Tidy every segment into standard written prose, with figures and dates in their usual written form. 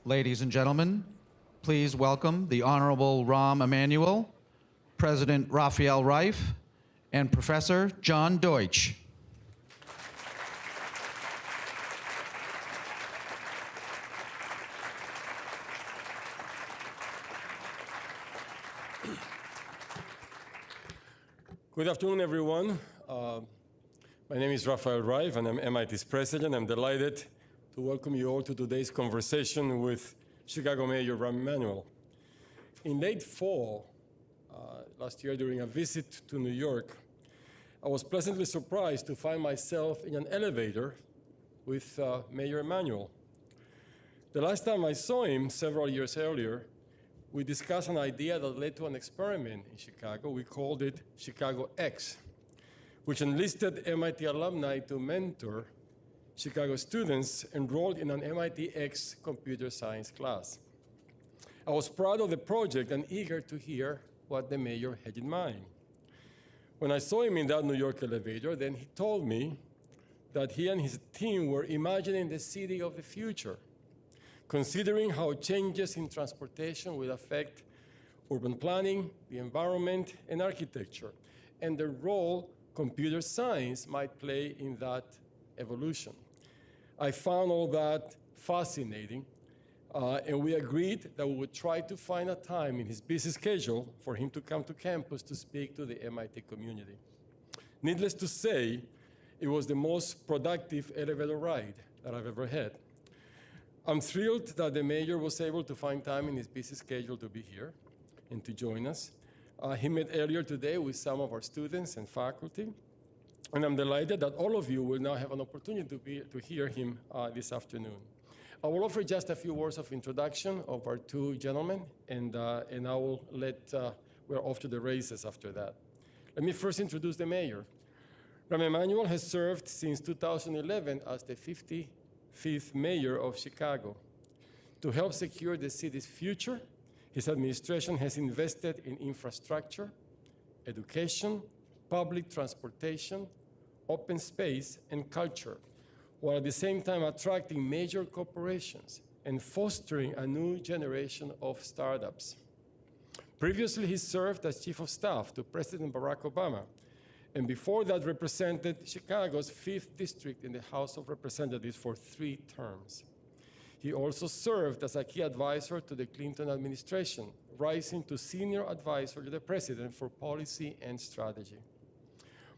Ladies and gentlemen, please welcome the Honorable Rahm Emanuel, President Rafael Reif, and Professor John Deutsch. Good afternoon, everyone. My name is Rafael Reif, and I'm MIT's president. I'm delighted to welcome you all to today's conversation with Chicago Mayor Rahm Emanuel. In late fall, last year during a visit to New York, I was pleasantly surprised to find myself in an elevator with Mayor Emanuel. The last time I saw him, several years earlier, we discussed an idea that led to an experiment in Chicago. We called it Chicago X, which enlisted MIT alumni to mentor Chicago students enrolled in an MIT X computer science class. I was proud of the project and eager to hear what the mayor had in mind. When I saw him in that New York elevator, then he told me that he and his team were imagining the city of the future, considering how changes in transportation will affect urban planning, the environment, and architecture, and the role computer science might play in that evolution. I found all that fascinating, and we agreed that we would try to find a time in his busy schedule for him to come to campus to speak to the MIT community. Needless to say, it was the most productive elevator ride that I've ever had. I'm thrilled that the mayor was able to find time in his busy schedule to be here and to join us. He met earlier today with some of our students and faculty, and I'm delighted that all of you will now have an opportunity to hear him this afternoon. I will offer just a few words of introduction of our two gentlemen, and I will we're off to the races after that. Let me first introduce the mayor. Rahm Emanuel has served since 2011 as the 55th mayor of Chicago. To help secure the city's future, his administration has invested in infrastructure, education, public transportation, open space, and culture, while at the same time attracting major corporations and fostering a new generation of startups. Previously, he served as chief of staff to President Barack Obama, and before that represented Chicago's 5th district in the House of Representatives for 3 terms. He also served as a key advisor to the Clinton administration, rising to senior advisor to the president for policy and strategy.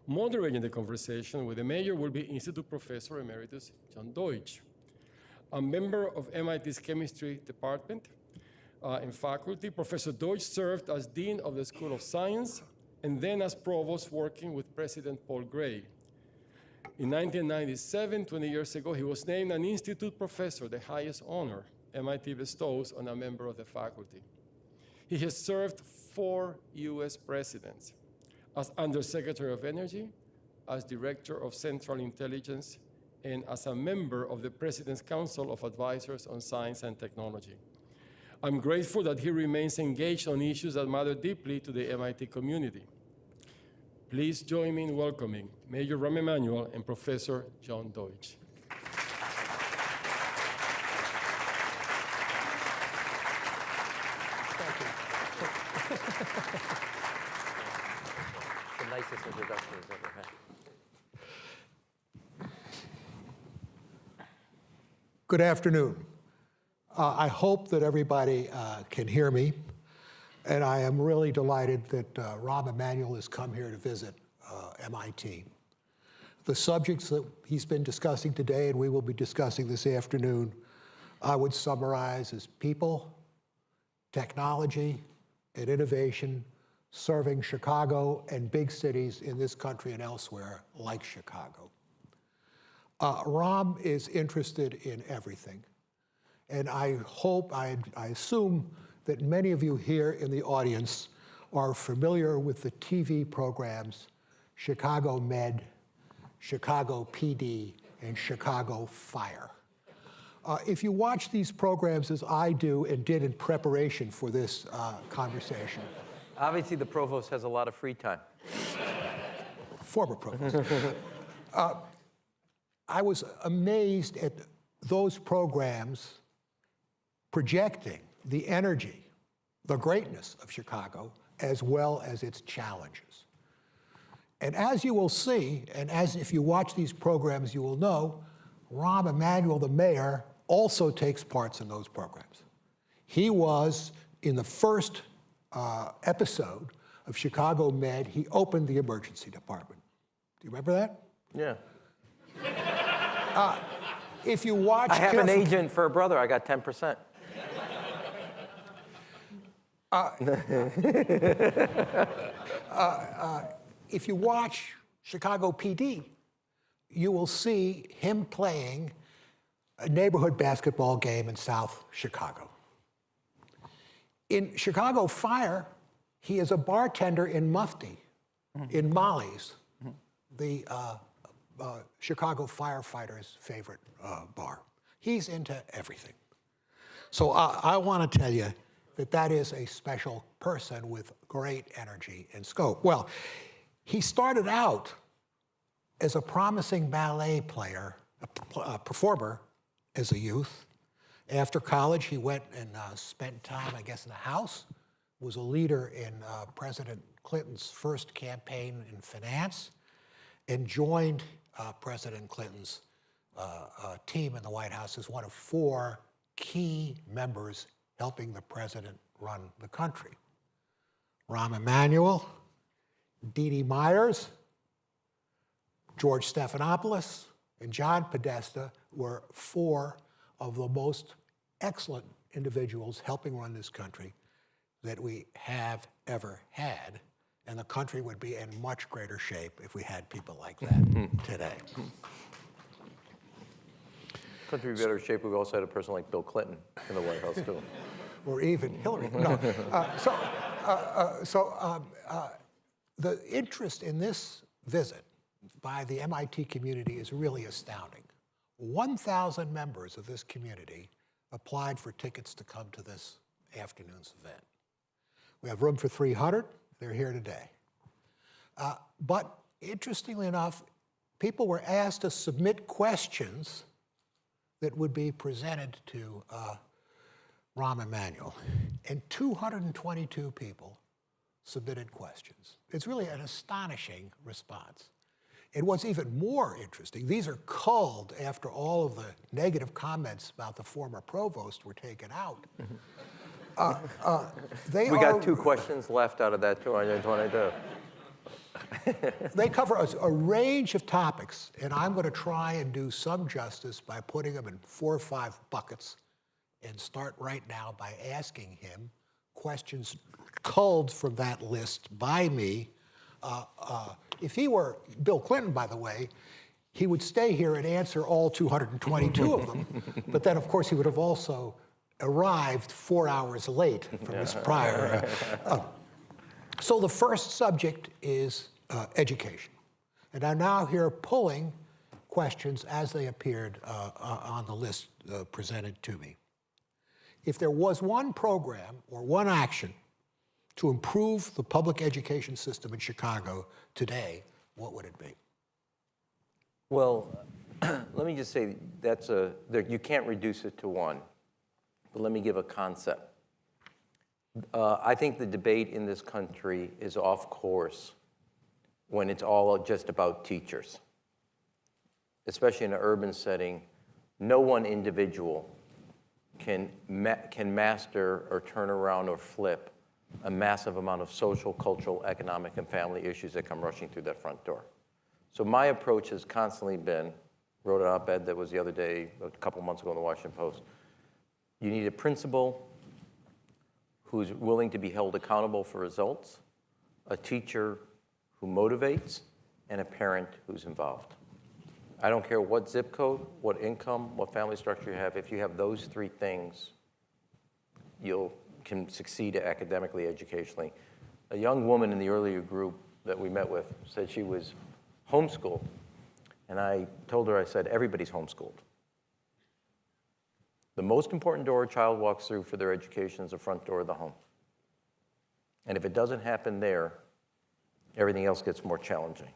Moderating the conversation with the mayor will be Institute Professor Emeritus John Deutsch, a member of MIT's chemistry department and faculty. Professor Deutsch served as dean of the School of Science and then as provost working with President Paul Gray. In 1997, 20 years ago, he was named an institute professor, the highest honor MIT bestows on a member of the faculty. He has served 4 US presidents as Undersecretary of Energy, as Director of Central Intelligence, and as a member of the President's Council of Advisors on Science and Technology. I'm grateful that he remains engaged on issues that matter deeply to the MIT community. Please join me in welcoming Mayor Rahm Emanuel and Professor John Deutsch. Thank you. The nicest introduction he's ever had. Good afternoon. I hope that everybody can hear me, and I am really delighted that Rahm Emanuel has come here to visit MIT. The subjects that he's been discussing today and we will be discussing this afternoon, I would summarize as people, technology, and innovation serving Chicago and big cities in this country and elsewhere like Chicago. Rahm is interested in everything. And I assume that many of you here in the audience are familiar with the TV programs Chicago Med, Chicago PD, and Chicago Fire. If you watch these programs as I do and did in preparation for this conversation. Obviously, the provost has a lot of free time. Former provost. I was amazed at those programs projecting the energy, the greatness of Chicago, as well as its challenges. And as you will see, and as if you watch these programs, you will know, Rahm Emanuel, the mayor, also takes parts in those programs. He was in the first episode of Chicago Med, he opened the emergency department. Do you remember that? Yeah. If you watch I have an carefully- agent for a brother. I got 10%. If you watch Chicago PD, you will see him playing a neighborhood basketball game in South Chicago. In Chicago Fire, he is a bartender in Mufti, in Molly's, the Chicago firefighters' favorite bar. He's into everything. So I want to tell you that that is a special person with great energy and scope. Well, he started out as a promising ballet player, a performer as a youth. After college, he went and spent time, I guess, in the House, was a leader in President Clinton's first campaign in finance, and joined President Clinton's team in the White House as one of 4 key members helping the president run the country. Rahm Emanuel, Dee Dee Myers, George Stephanopoulos, and John Podesta were 4 of the most excellent individuals helping run this country that we have ever had. And the country would be in much greater shape if we had people like that today. Country would be better shape. We've also had a person like Bill Clinton in the White House, too. Or even Hillary. No. The interest in this visit by the MIT community is really astounding. 1,000 members of this community applied for tickets to come to this afternoon's event. We have room for 300. They're here today. But interestingly enough, people were asked to submit questions that would be presented to Rahm Emanuel. And 222 people submitted questions. It's really an astonishing response. And what's even more interesting, these are culled after all of the negative comments about the former provost were taken out. We got 2 questions left out of that 222. They cover a range of topics, and I'm going to try and do some justice by putting them in 4 or 5 buckets and start right now by asking him questions culled from that list by me. If he were Bill Clinton, by the way, he would stay here and answer all 222 of them, but then, of course, he would have also arrived 4 hours late from his prior. So the first subject is education. And I'm now here pulling questions as they appeared on the list presented to me. If there was one program or one action to improve the public education system in Chicago today, what would it be? Well, let me just say you can't reduce it to one, but let me give a concept. I think the debate in this country is off course when it's all just about teachers. Especially in an urban setting, no one individual can master or turn around or flip a massive amount of social, cultural, economic, and family issues that come rushing through that front door. So my approach has constantly been, wrote an op-ed that was the other day, a couple months ago in the Washington Post, you need a principal who's willing to be held accountable for results, a teacher who motivates, and a parent who's involved. I don't care what zip code, what income, what family structure you have. If you have those 3 things, you can succeed academically, educationally. A young woman in the earlier group that we met with said she was homeschooled. And I told her, I said, everybody's homeschooled. The most important door a child walks through for their education is the front door of the home. And if it doesn't happen there, everything else gets more challenging.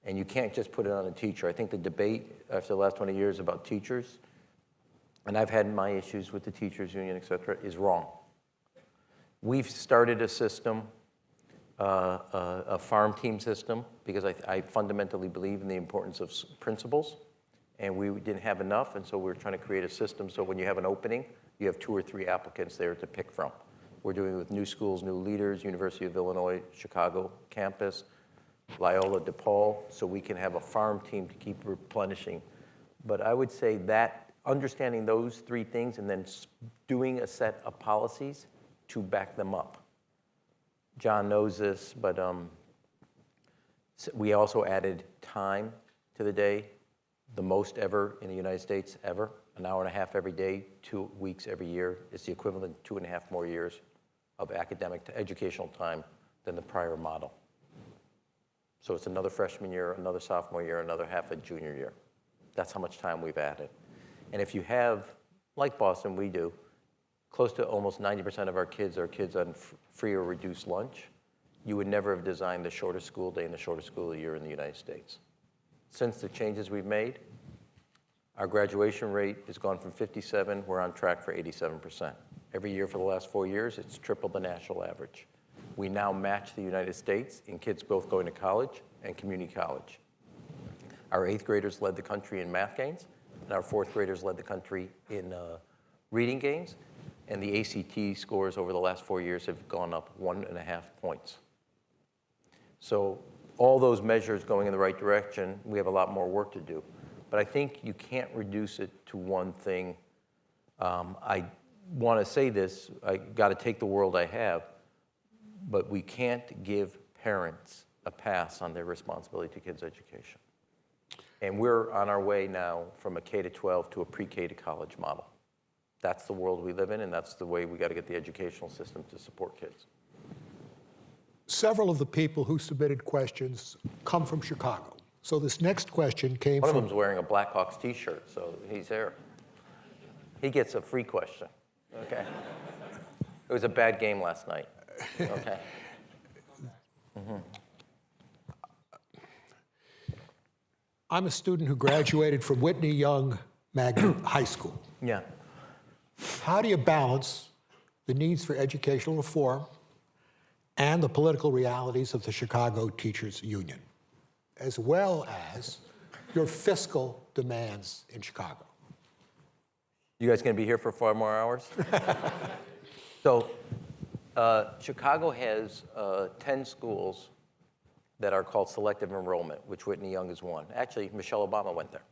And you can't just put it on a teacher. I think the debate after the last 20 years about teachers and I've had my issues with the teachers union, et cetera, is wrong. We've started a system, a farm team system, because I fundamentally believe in the importance of principals, and we didn't have enough, and so we're trying to create a system so when you have an opening, you have 2 or 3 applicants there to pick from. We're doing it with New Schools, New Leaders, University of Illinois, Chicago campus, Loyola DePaul, so we can have a farm team to keep replenishing. But I would say that understanding those 3 things and then doing a set of policies to back them up. John knows this, but we also added time to the day, the most ever in the United States ever, an hour and a half every day, 2 weeks every year. It's the equivalent of 2.5 more years of academic to educational time than the prior model. So it's another freshman year, another sophomore year, another half a junior year. That's how much time we've added. And if you have, like Boston, we do, close to almost 90% of our kids are kids on free or reduced lunch, you would never have designed the shortest school day and the shortest school year in the United States. Since the changes we've made, our graduation rate has gone from 57, we're on track for 87%. Every year for the last 4 years, it's tripled the national average. We now match the United States in kids both going to college and community college. Our 8th graders led the country in math gains, and our 4th graders led the country in reading gains, and the ACT scores over the last 4 years have gone up 1.5 points. So all those measures going in the right direction, we have a lot more work to do. But I think you can't reduce it to one thing. I want to say this, I got to take the world I have, but we can't give parents a pass on their responsibility to kids' education. And we're on our way now from a K-12 to a pre-K to college model. That's the world we live in, and that's the way we got to get the educational system to support kids. Several of the people who submitted questions come from Chicago. So this next question came One from... of them's wearing a Blackhawks t-shirt, so he's there. He gets a free question, okay? It was a bad game last night, okay? I'm a student who graduated from Whitney Young Magnet High School. Yeah. How do you balance the needs for educational reform and the political realities of the Chicago Teachers Union, as well as your fiscal demands in Chicago? You guys gonna be here for 4 more hours? So, Chicago has 10 schools that are called selective enrollment, which Whitney Young is one. Actually, Michelle Obama went there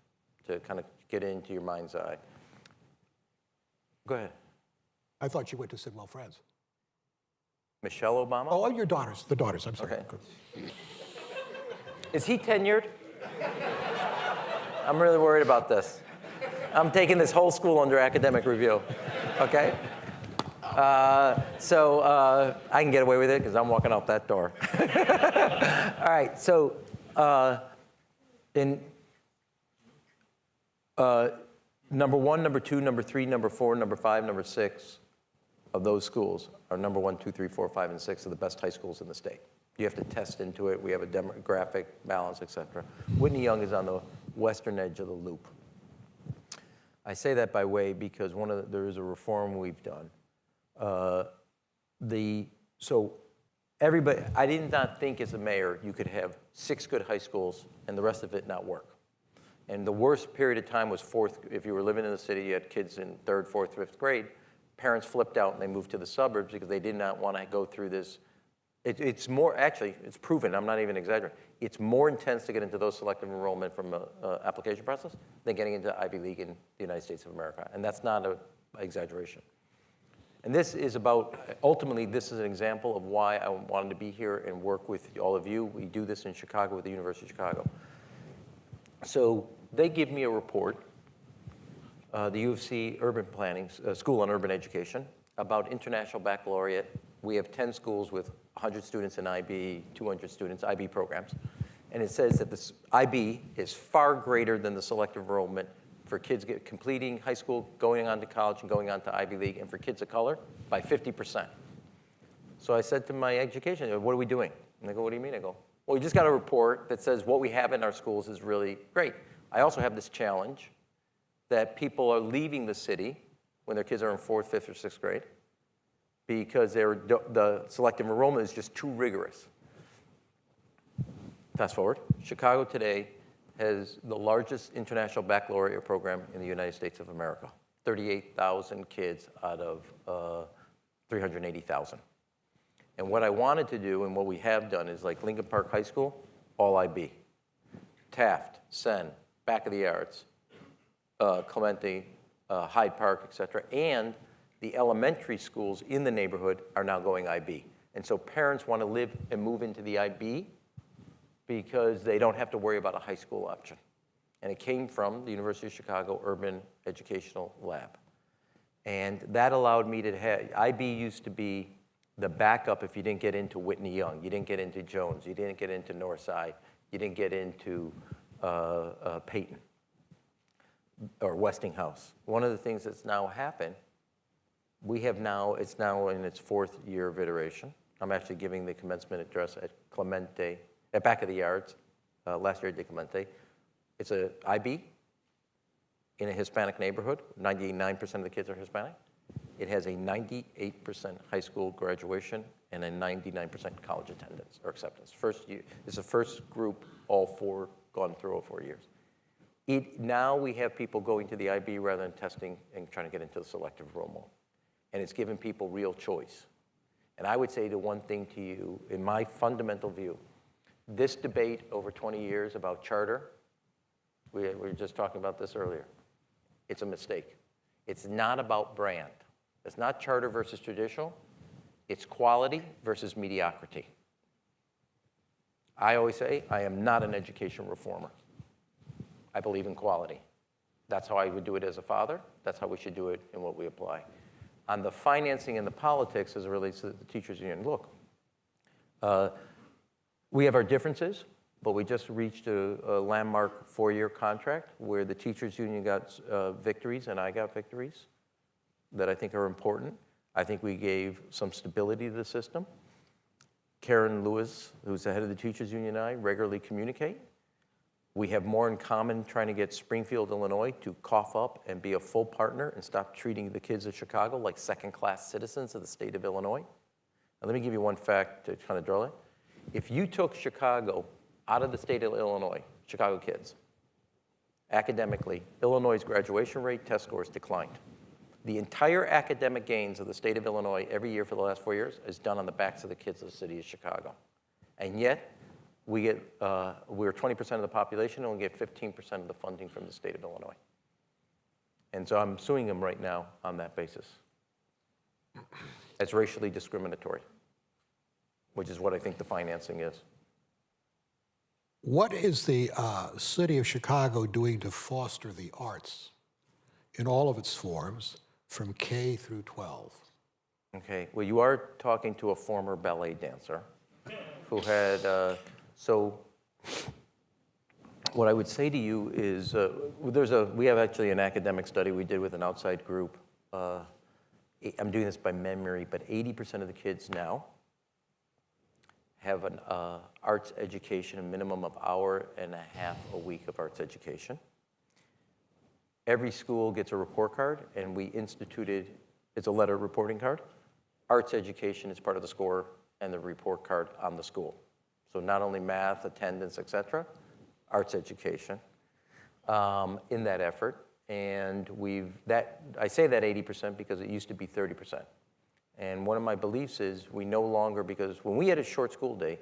to kind of get into your mind's eye. Go ahead. I thought you went to Sidwell Friends. Michelle Obama? Oh, your daughters, the daughters, I'm sorry. Okay. Is he tenured? I'm really worried about this. I'm taking this whole school under academic review, okay? So I can get away with it because I'm walking out that door. All right, so number 1, number 2, number 3, number 4, number 5, number 6 of those schools are number 1, 2, 3, 4, 5, and 6 of the best high schools in the state. You have to test into it. We have a demographic balance, et cetera. Whitney Young is on the western edge of the loop. I say that by way because there is a reform we've done. So everybody, I did not think as a mayor you could have 6 good high schools and the rest of it not work. And the worst period of time was if you were living in the city, you had kids in 3rd, 4th, 5th grade, parents flipped out and they moved to the suburbs because they did not want to go through this. It's more, actually, it's proven, I'm not even exaggerating, it's more intense to get into those selective enrollment from an application process than getting into Ivy League in the United States of America. And that's not an exaggeration. And this is about, ultimately, this is an example of why I wanted to be here and work with all of you. We do this in Chicago with the University of Chicago. So they give me a report, the U of C Urban Planning, School on Urban Education, about International Baccalaureate. We have 10 schools with 100 students in IB, 200 students, IB programs. And it says that this IB is far greater than the selective enrollment for kids completing high school, going on to college, and going on to Ivy League, and for kids of color by 50%. So I said to my education, what are we doing? And they go, what do you mean? I go, well, we just got a report that says what we have in our schools is really great. I also have this challenge. that people are leaving the city when their kids are in 4th, 5th, or 6th grade because the selective enrollment is just too rigorous. Fast forward, Chicago today has the largest international baccalaureate program in the United States of America. 38,000 kids out of 380,000. And what I wanted to do, and what we have done, is like Lincoln Park High School, all IB. Taft, Senn, Back of the Arts, Clemente, Hyde Park, et cetera, and the elementary schools in the neighborhood are now going IB. And so parents want to live and move into the IB because they don't have to worry about a high school option. And it came from the University of Chicago Urban Educational Lab. And that allowed me to have, IB used to be the backup if you didn't get into Whitney Young, you didn't get into Jones, you didn't get into Northside, you didn't get into Peyton or Westinghouse. One of the things that's now happened, it's now in its 4th year of iteration. I'm actually giving the commencement address at Clemente, at Back of the Yards, last year at Clemente. It's a IB in a Hispanic neighborhood. 99% of the kids are Hispanic. It has a 98% high school graduation and a 99% college attendance or acceptance. First year, it's the first group, gone through all 4 years. Now we have people going to the IB rather than testing and trying to get into the selective enrollment. And it's given people real choice. And I would say the one thing to you, in my fundamental view, this debate over 20 years about charter, we were just talking about this earlier, it's a mistake. It's not about brand. It's not charter versus traditional. It's quality versus mediocrity. I always say, I am not an education reformer. I believe in quality. That's how I would do it as a father. That's how we should do it in what we apply. On the financing and the politics as it relates to the teachers union, look, we have our differences, but we just reached a landmark 4-year contract where the teachers union got victories and I got victories that I think are important. I think we gave some stability to the system. Karen Lewis, who's the head of the teachers union, and I regularly communicate. We have more in common trying to get Springfield, Illinois to cough up and be a full partner and stop treating the kids of Chicago like second-class citizens of the state of Illinois. Now, let me give you one fact to kind of draw it. If you took Chicago out of the state of Illinois, Chicago kids, academically, Illinois' graduation rate, test scores declined. The entire academic gains of the state of Illinois every year for the last 4 years is done on the backs of the kids of the city of Chicago. And yet, we're 20% of the population and we get 15% of the funding from the state of Illinois. And so I'm suing them right now on that basis. As racially discriminatory, which is what I think the financing is. What is the city of Chicago doing to foster the arts in all of its forms from K through 12? Okay, well, you are talking to a former ballet dancer who had, so what I would say to you is we have actually an academic study we did with an outside group. I'm doing this by memory, but 80% of the kids now have an arts education, a minimum of 1.5 hours a week of arts education. Every school gets a report card, and we instituted, it's a letter reporting card. Arts education is part of the score and the report card on the school. So not only math, attendance, et cetera, arts education in that effort. And I say that 80% because it used to be 30%. And one of my beliefs is we no longer, because when we had a short school day,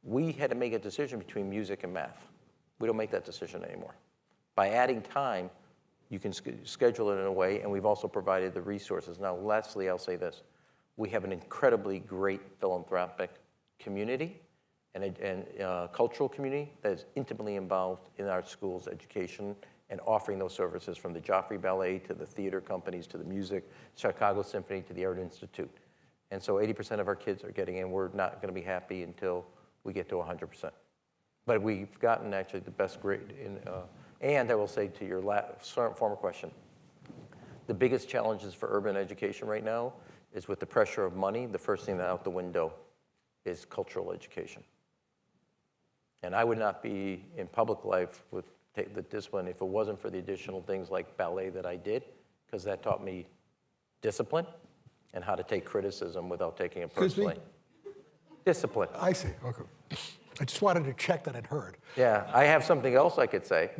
we had to make a decision between music and math. We don't make that decision anymore. By adding time, you can schedule it in a way, and we've also provided the resources. Now, lastly, I'll say this. We have an incredibly great philanthropic community and cultural community that is intimately involved in our school's education and offering those services, from the Joffrey Ballet to the theater companies to the music, Chicago Symphony to the Art Institute. And so 80% of our kids are getting in. We're not going to be happy until we get to 100%. But we've gotten actually the best grade in, and I will say to your former question, the biggest challenges for urban education right now is with the pressure of money, the first thing out the window is cultural education. And I would not be in public life with take the discipline if it wasn't for the additional things like ballet that I did, because that taught me discipline and how to take criticism without taking it Excuse me? personally. Discipline. I see, okay. I just wanted to check that I'd heard. Yeah, I have something else I could say.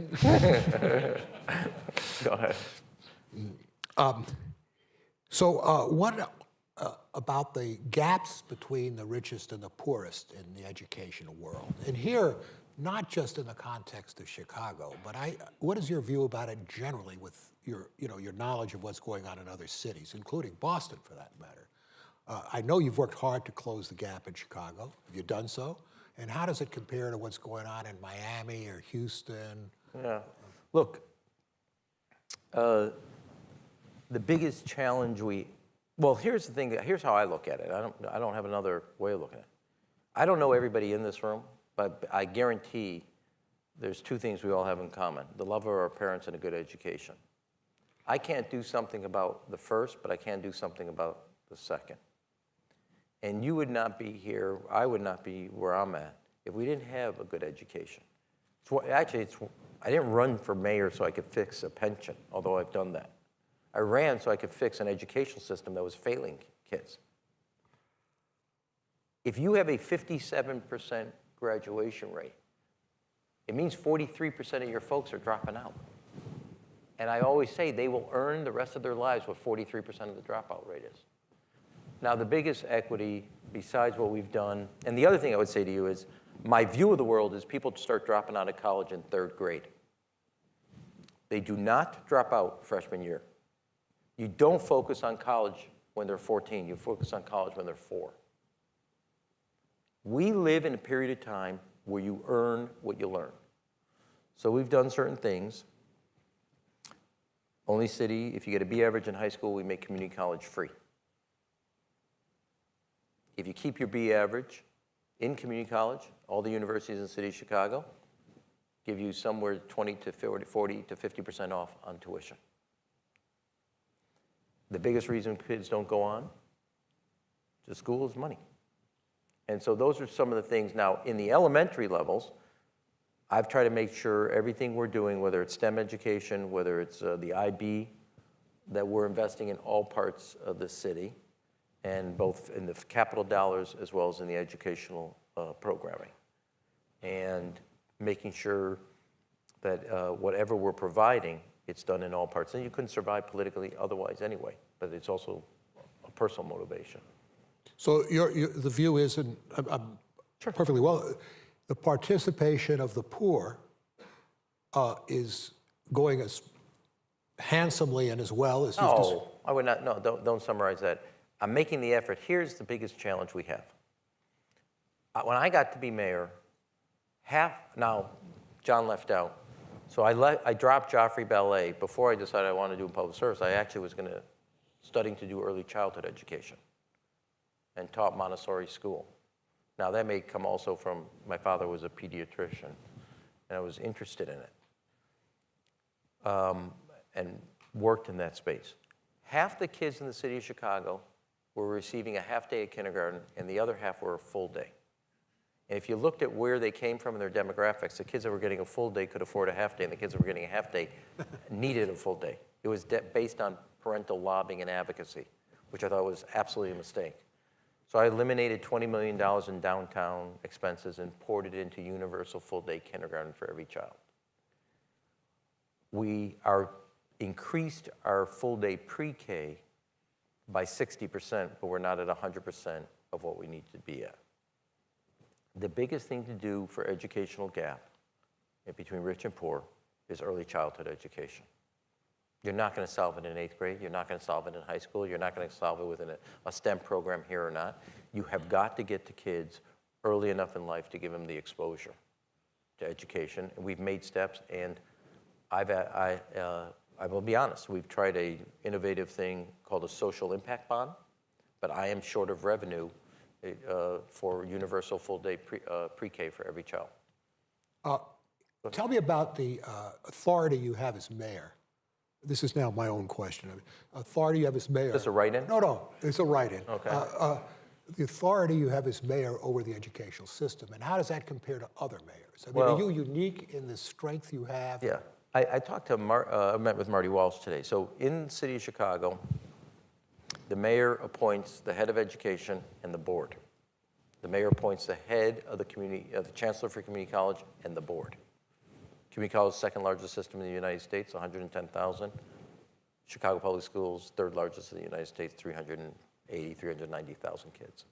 Go ahead. So what about the gaps between the richest and the poorest in the educational world? And here, not just in the context of Chicago, but what is your view about it generally with your knowledge of what's going on in other cities, including Boston for that matter? I know you've worked hard to close the gap in Chicago. Have you done so? And how does it compare to what's going on in Miami or Houston? Yeah. Look, the biggest challenge well, here's the thing. Here's how I look at it. I don't have another way of looking at it. I don't know everybody in this room, but I guarantee there's two things we all have in common: the love of our parents and a good education. I can't do something about the first, but I can do something about the second. And you would not be here, I would not be where I'm at if we didn't have a good education. I didn't run for mayor so I could fix a pension, although I've done that. I ran so I could fix an educational system that was failing kids. If you have a 57% graduation rate, it means 43% of your folks are dropping out. And I always say they will earn the rest of their lives what 43% of the dropout rate is. Now, the biggest equity, besides what we've done, and the other thing I would say to you is, my view of the world is people start dropping out of college in 3rd grade. They do not drop out freshman year. You don't focus on college when they're 14. You focus on college when they're 4. We live in a period of time where you earn what you learn. So we've done certain things. Only city, if you get a B average in high school, we make community college free. If you keep your B average in community college, all the universities in the city of Chicago give you somewhere 40 to 50% off on tuition. The biggest reason kids don't go on to school is money. And so those are some of the things. Now, in the elementary levels, I've tried to make sure everything we're doing, whether it's STEM education, whether it's the IB, that we're investing in all parts of the city, and both in the capital dollars as well as in the educational programming. And making sure that whatever we're providing, it's done in all parts. And you couldn't survive politically otherwise anyway, but it's also a personal motivation. So the view is, and I'm perfectly well, the participation of the poor is going as handsomely and as well as you've described. No, I would not, no, don't summarize that. I'm making the effort. Here's the biggest challenge we have. When I got to be mayor, now John left out, so I dropped Joffrey Ballet before I decided I wanted to do public service. I actually was studying to do early childhood education and taught Montessori school. Now that may come also from, my father was a pediatrician and I was interested in it and worked in that space. Half the kids in the city of Chicago were receiving a half day of kindergarten and the other half were a full day. And if you looked at where they came from in their demographics, the kids that were getting a full day could afford a half day and the kids that were getting a half day needed a full day. It was based on parental lobbying and advocacy, which I thought was absolutely a mistake. So I eliminated $20 million in downtown expenses and poured it into universal full-day kindergarten for every child. We increased our full-day pre-K by 60%, but we're not at 100% of what we need to be at. The biggest thing to do for educational gap between rich and poor is early childhood education. You're not going to solve it in 8th grade. You're not going to solve it in high school. You're not going to solve it within a STEM program here or not. You have got to get to kids early enough in life to give them the exposure to education. And we've made steps, and I will be honest, we've tried an innovative thing called a social impact bond, but I am short of revenue for universal full-day pre-K for every child. Tell me about the authority you have as mayor. This is now my own question. Authority you have as mayor. Is this a write-in? No, it's a write-in. Okay. the authority you have as mayor over the educational system, and how does that compare to other mayors? I mean, Well- are you unique in the strength you have? Yeah, I talked to I met with Marty Walsh today. So in the city of Chicago, the mayor appoints the head of education and the board. The mayor appoints the head of the the chancellor for community college and the board. Community college is the second largest system in the United States, 110,000. Chicago Public Schools, third largest in the United States, 390,000 kids.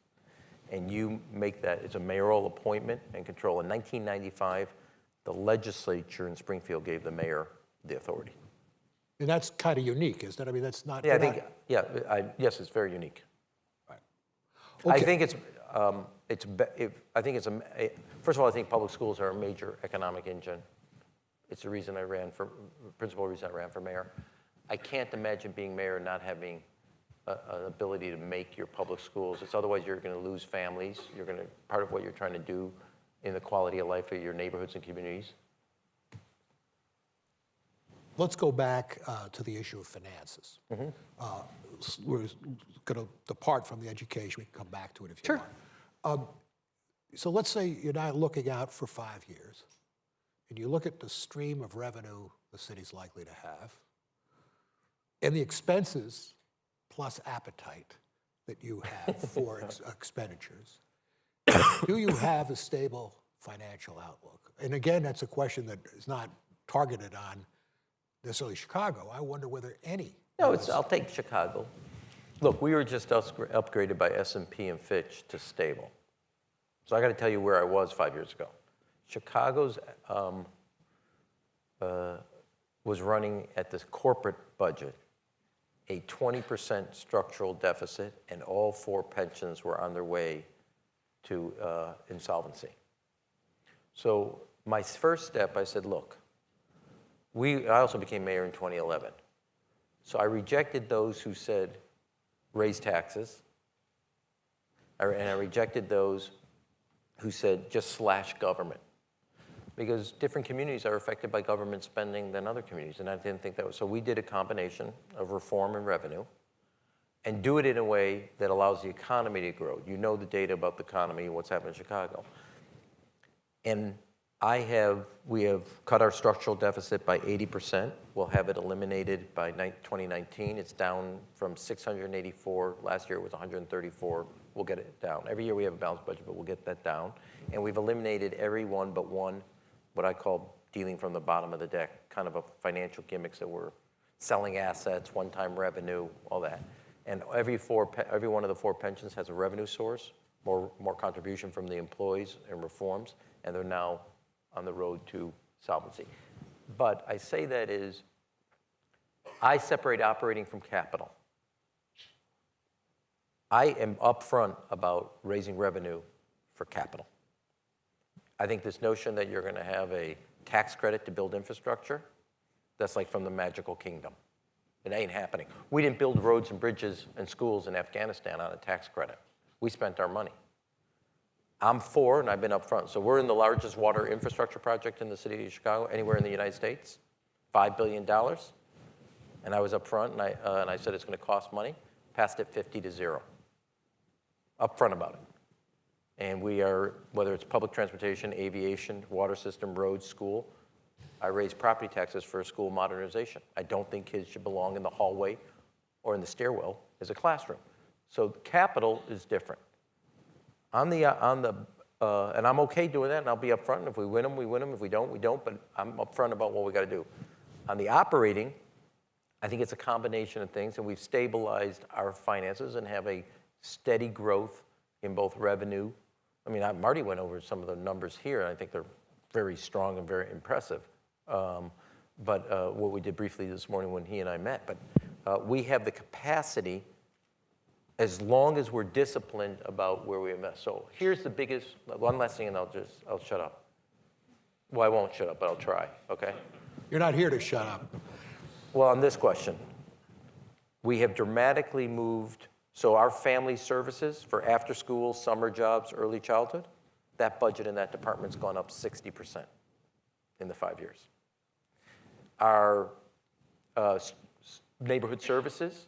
And you make that, it's a mayoral appointment and control. In 1995, the legislature in Springfield gave the mayor the authority. And that's kind of unique, isn't it? I mean, that's not. Yeah, I they're think, not- yes, it's very unique. Right. I Okay. think first of all, I think public schools are a major economic engine. It's the reason principal reason I ran for mayor. I can't imagine being mayor and not having an ability to make your public schools. Otherwise you're going to lose families. Part of what you're trying to do in the quality of life of your neighborhoods and communities. Let's go back to the issue of finances. We're going to depart from the education. We can come back to it if you want. So let's say you're now looking out for 5 years, and you look at the stream of revenue the city's likely to have, and the expenses plus appetite that you have for expenditures. Do you have a stable financial outlook? And again, that's a question that is not targeted on necessarily Chicago. I wonder whether any. No, I'll take Chicago. Look, we were just upgraded by S&P and Fitch to stable. So I got to tell you where I was 5 years ago. Chicago's was running at the corporate budget a 20% structural deficit, and all 4 pensions were on their way to insolvency. So my first step, I said, look, I also became mayor in 2011. So I rejected those who said, raise taxes. And I rejected those who said, just slash government. Because different communities are affected by government spending than other communities. And I didn't think that was, so we did a combination of reform and revenue and do it in a way that allows the economy to grow. You know the data about the economy and what's happened in Chicago. And we have cut our structural deficit by 80%. We'll have it eliminated by 2019. It's down from 684. Last year it was 134. We'll get it down. Every year we have a balanced budget, but we'll get that down. And we've eliminated every one but one, what I call dealing from the bottom of the deck, kind of a financial gimmicks that were selling assets, one-time revenue, all that. And every one of the 4 pensions has a revenue source, more contribution from the employees and reforms, and they're now on the road to solvency. But I say that is, I separate operating from capital. I am upfront about raising revenue for capital. I think this notion that you're going to have a tax credit to build infrastructure, that's like from the magical kingdom. It ain't happening. We didn't build roads and bridges and schools in Afghanistan on a tax credit. We spent our money. I'm for, and I've been upfront. So we're in the largest water infrastructure project in the city of Chicago, anywhere in the United States, $5 billion. And I was upfront, and I said it's going to cost money. Passed it 50-0. Upfront about it. And we are, whether it's public transportation, aviation, water system, roads, school, I raise property taxes for school modernization. I don't think kids should belong in the hallway or in the stairwell as a classroom. So capital is different. And I'm okay doing that, and I'll be upfront. And if we win them, we win them. If we don't, we don't. But I'm upfront about what we got to do. On the operating, I think it's a combination of things, and we've stabilized our finances and have a steady growth in both revenue. I mean, Marty went over some of the numbers here, and I think they're very strong and very impressive. But what we did briefly this morning when he and I met. But we have the capacity, as long as we're disciplined about where we invest. So here's the biggest, one last thing, and I'll shut up. Well, I won't shut up, but I'll try, okay? You're not here to shut up. Well, on this question, we have dramatically moved, so our family services for after school, summer jobs, early childhood, that budget in that department's gone up 60% in the 5 years. Our neighborhood services,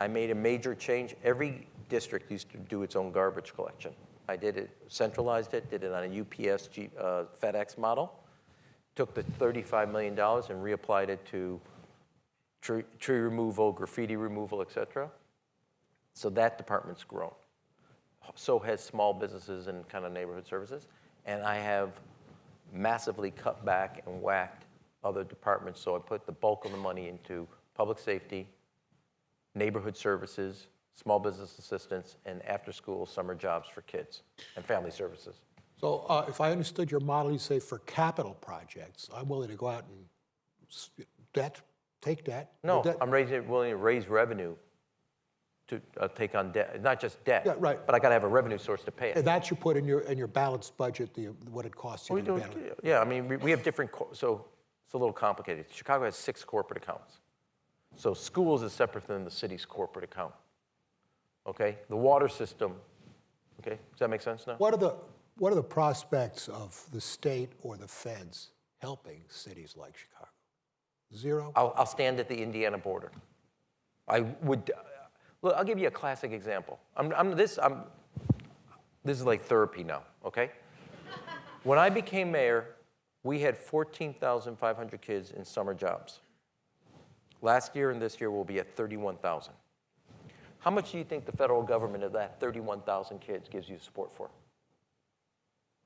I made a major change. Every district used to do its own garbage collection. I did it, centralized it, did it on a UPS FedEx model, took the $35 million and reapplied it to tree removal, graffiti removal, et cetera. So that department's grown. So has small businesses and kind of neighborhood services. And I have massively cut back and whacked other departments. So I put the bulk of the money into public safety, neighborhood services, small business assistance, and after-school summer jobs for kids and family services. So if I understood your model, you say for capital projects, I'm willing to go out and take debt. No, Debt- I'm willing to raise revenue to take on debt, not just debt. Yeah, right. But I got to have a revenue source to pay it. And that you put in your balanced budget, what it costs you We to do, balance. yeah, I mean, we have different, so it's a little complicated. Chicago has 6 corporate accounts. So schools is separate than the city's corporate account. Okay? The water system, okay? Does that make sense now? What are the prospects of the state or the feds helping cities like Chicago? Zero? I'll stand at the Indiana border. I would, look, I'll give you a classic example. This is like therapy now, okay? When I became mayor, we had 14,500 kids in summer jobs. Last year and this year we'll be at 31,000. How much do you think the federal government of that 31,000 kids gives you support for?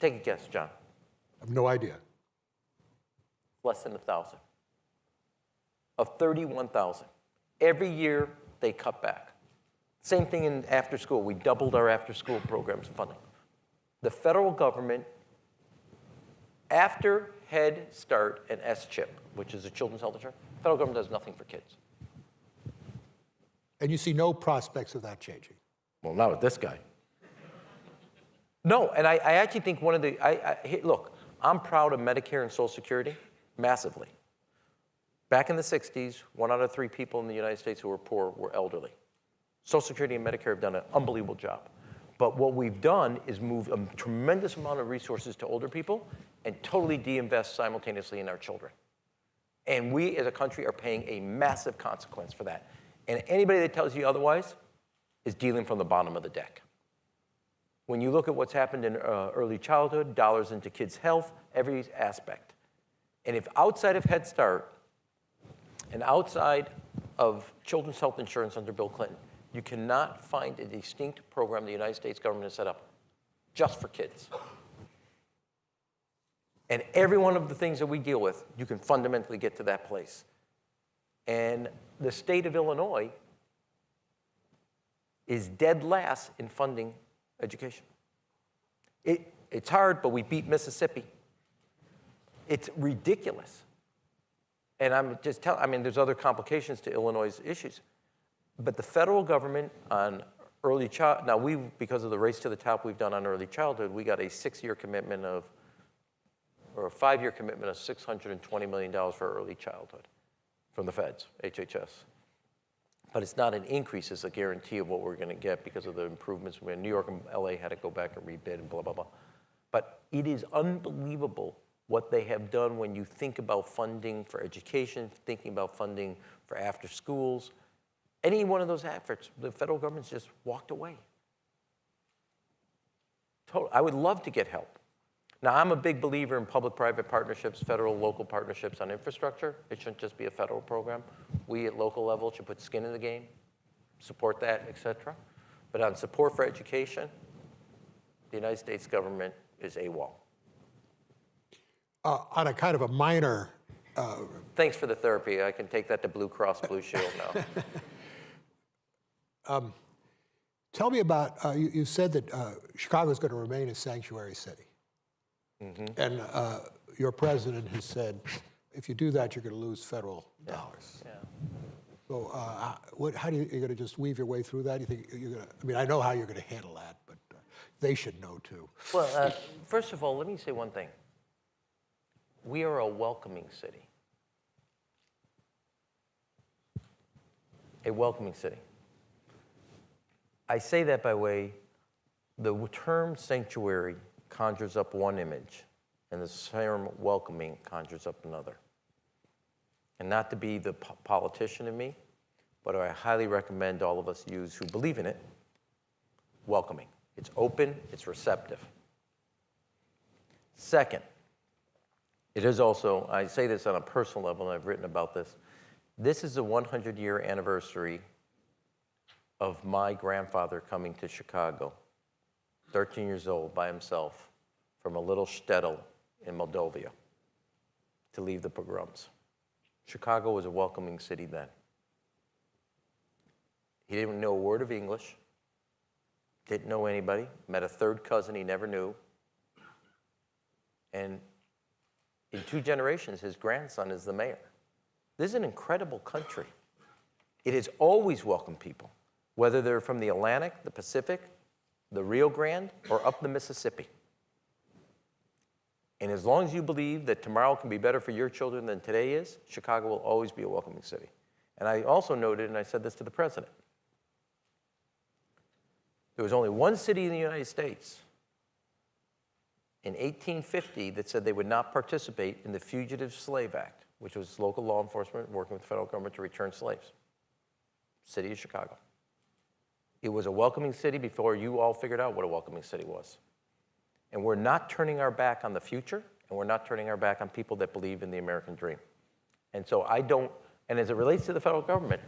Take a guess, John. I have no idea. Less than 1,000. Of 31,000. Every year they cut back. Same thing in after school. We doubled our after school programs funding. The federal government, after Head Start and SCHIP, which is a children's health insurance, the federal government does nothing for kids. And you see no prospects of that changing? Well, not with this guy. No, and I actually think one of the, look, I'm proud of Medicare and Social Security, massively. Back in the 60s, 1 out of 3 people in the United States who were poor were elderly. Social Security and Medicare have done an unbelievable job. But what we've done is move a tremendous amount of resources to older people and totally de-invest simultaneously in our children. And we as a country are paying a massive consequence for that. And anybody that tells you otherwise is dealing from the bottom of the deck. When you look at what's happened in early childhood, dollars into kids' health, every aspect. And if outside of Head Start and outside of children's health insurance under Bill Clinton, you cannot find a distinct program the United States government has set up just for kids. And every one of the things that we deal with, you can fundamentally get to that place. And the state of Illinois is dead last in funding education. It's hard, but we beat Mississippi. It's ridiculous. And I'm just telling, I mean, there's other complications to Illinois' issues. But the federal government on early child, now we, because of the race to the top we've done on early childhood, we got a 6-year commitment of, or a 5-year commitment of $620 million for early childhood from the feds, HHS. But it's not an increase, it's a guarantee of what we're gonna get because of the improvements. When New York and LA had to go back and rebid and blah, blah, blah. But it is unbelievable what they have done when you think about funding for education, thinking about funding for after schools. Any one of those efforts, the federal government's just walked away. I would love to get help. Now, I'm a big believer in public-private partnerships, federal, local partnerships on infrastructure. It shouldn't just be a federal program. We at local level should put skin in the game, support that, et cetera. But on support for education, the United States government is AWOL. On a kind of a minor, Thanks for the therapy. I can take that to Blue Cross Blue Shield now. tell me about, you said that Chicago is going to remain a sanctuary city. Mm-hmm. And your president has said, if you do that, you're going to lose federal dollars. Yeah. So how do you're going to just weave your way through that? You think you're going to, I mean, I know how you're going to handle that, but they should know too. Well, first of all, let me say one thing. We are a welcoming city. A welcoming city. I say that by way, the term sanctuary conjures up one image, and the term welcoming conjures up another. And not to be the politician in me, but I highly recommend all of us use who believe in it, welcoming. It's open, it's receptive. Second, it is also, I say this on a personal level, and I've written about this is the 100-year anniversary of my grandfather coming to Chicago, 13 years old by himself, from a little shtetl in Moldova to leave the pogroms. Chicago was a welcoming city then. He didn't know a word of English, didn't know anybody, met a third cousin he never knew, and in 2 generations, his grandson is the mayor. This is an incredible country. It has always welcomed people, whether they're from the Atlantic, the Pacific, the Rio Grande, or up the Mississippi. And as long as you believe that tomorrow can be better for your children than today is, Chicago will always be a welcoming city. And I also noted, and I said this to the president, there was only one city in the United States in 1850 that said they would not participate in the Fugitive Slave Act, which was local law enforcement working with the federal government to return slaves. City of Chicago. It was a welcoming city before you all figured out what a welcoming city was. And we're not turning our back on the future, and we're not turning our back on people that believe in the American dream. And so and as it relates to the federal government,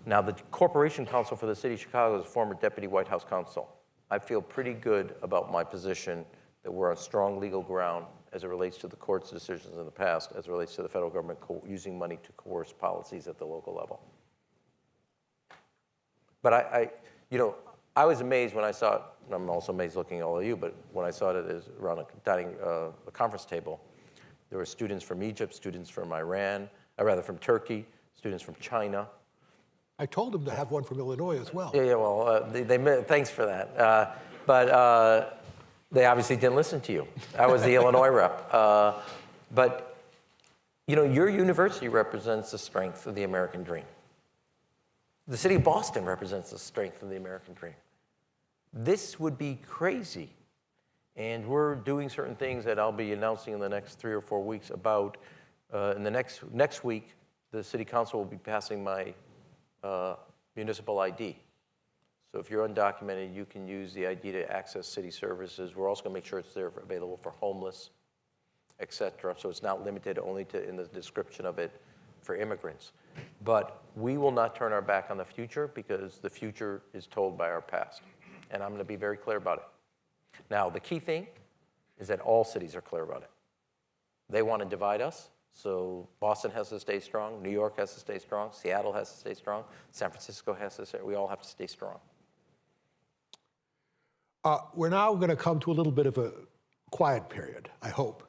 now the Corporation Counsel for the City of Chicago is a former deputy White House counsel. I feel pretty good about my position that we're on strong legal ground as it relates to the court's decisions in the past, as it relates to the federal government using money to coerce policies at the local level. But I was amazed when I saw it, and I'm also amazed looking at all of you, but when I saw it as around a conference table, there were students from Egypt, students from Iran, from Turkey, students from China. I told them to have one from Illinois as well. Yeah, well, thanks for that. But they obviously didn't listen to you. I was the Illinois rep. But, your university represents the strength of the American dream. The city of Boston represents the strength of the American dream. This would be crazy. And we're doing certain things that I'll be announcing in the next 3 or 4 weeks about, in the next week, the city council will be passing my municipal ID. So if you're undocumented, you can use the ID to access city services. We're also going to make sure it's there available for homeless, et cetera. So it's not limited only to, in the description of it, for immigrants. But we will not turn our back on the future because the future is told by our past. And I'm going to be very clear about it. Now, the key thing is that all cities are clear about it. They want to divide us. So Boston has to stay strong. New York has to stay strong. Seattle has to stay strong. San Francisco has to stay. We all have to stay strong. We're now going to come to a little bit of a quiet period, I hope,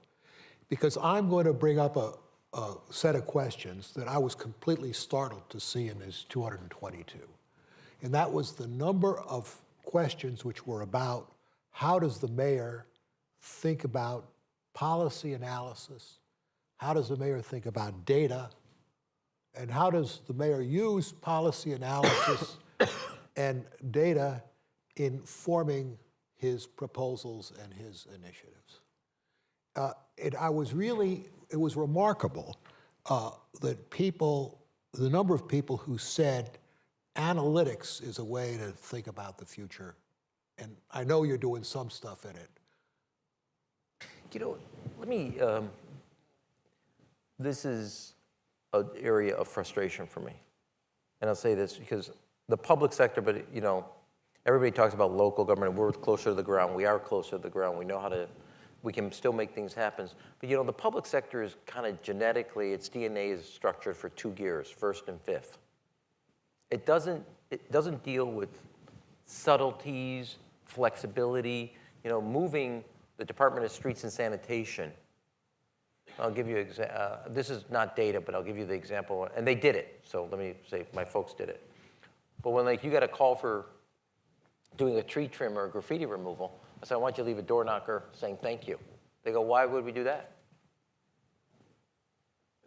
because I'm going to bring up a set of questions that I was completely startled to see in this 222. And that was the number of questions which were about how does the mayor think about policy analysis, how does the mayor think about data, and how does the mayor use policy analysis and data in forming his proposals and his initiatives. It was remarkable that the number of people who said analytics is a way to think about the future. And I know you're doing some stuff in it. This is an area of frustration for me. And I'll say this because the public sector, but everybody talks about local government. We're closer to the ground. We are closer to the ground. We know we can still make things happen. But the public sector is kind of genetically, its DNA is structured for 2 gears, first and fifth. It doesn't deal with subtleties, flexibility, moving the Department of Streets and Sanitation. I'll give you, this is not data, but I'll give you the example. And they did it. So let me say my folks did it. But when you got a call for doing a tree trim or graffiti removal, I said, I want you to leave a door knocker saying thank you. They go, why would we do that?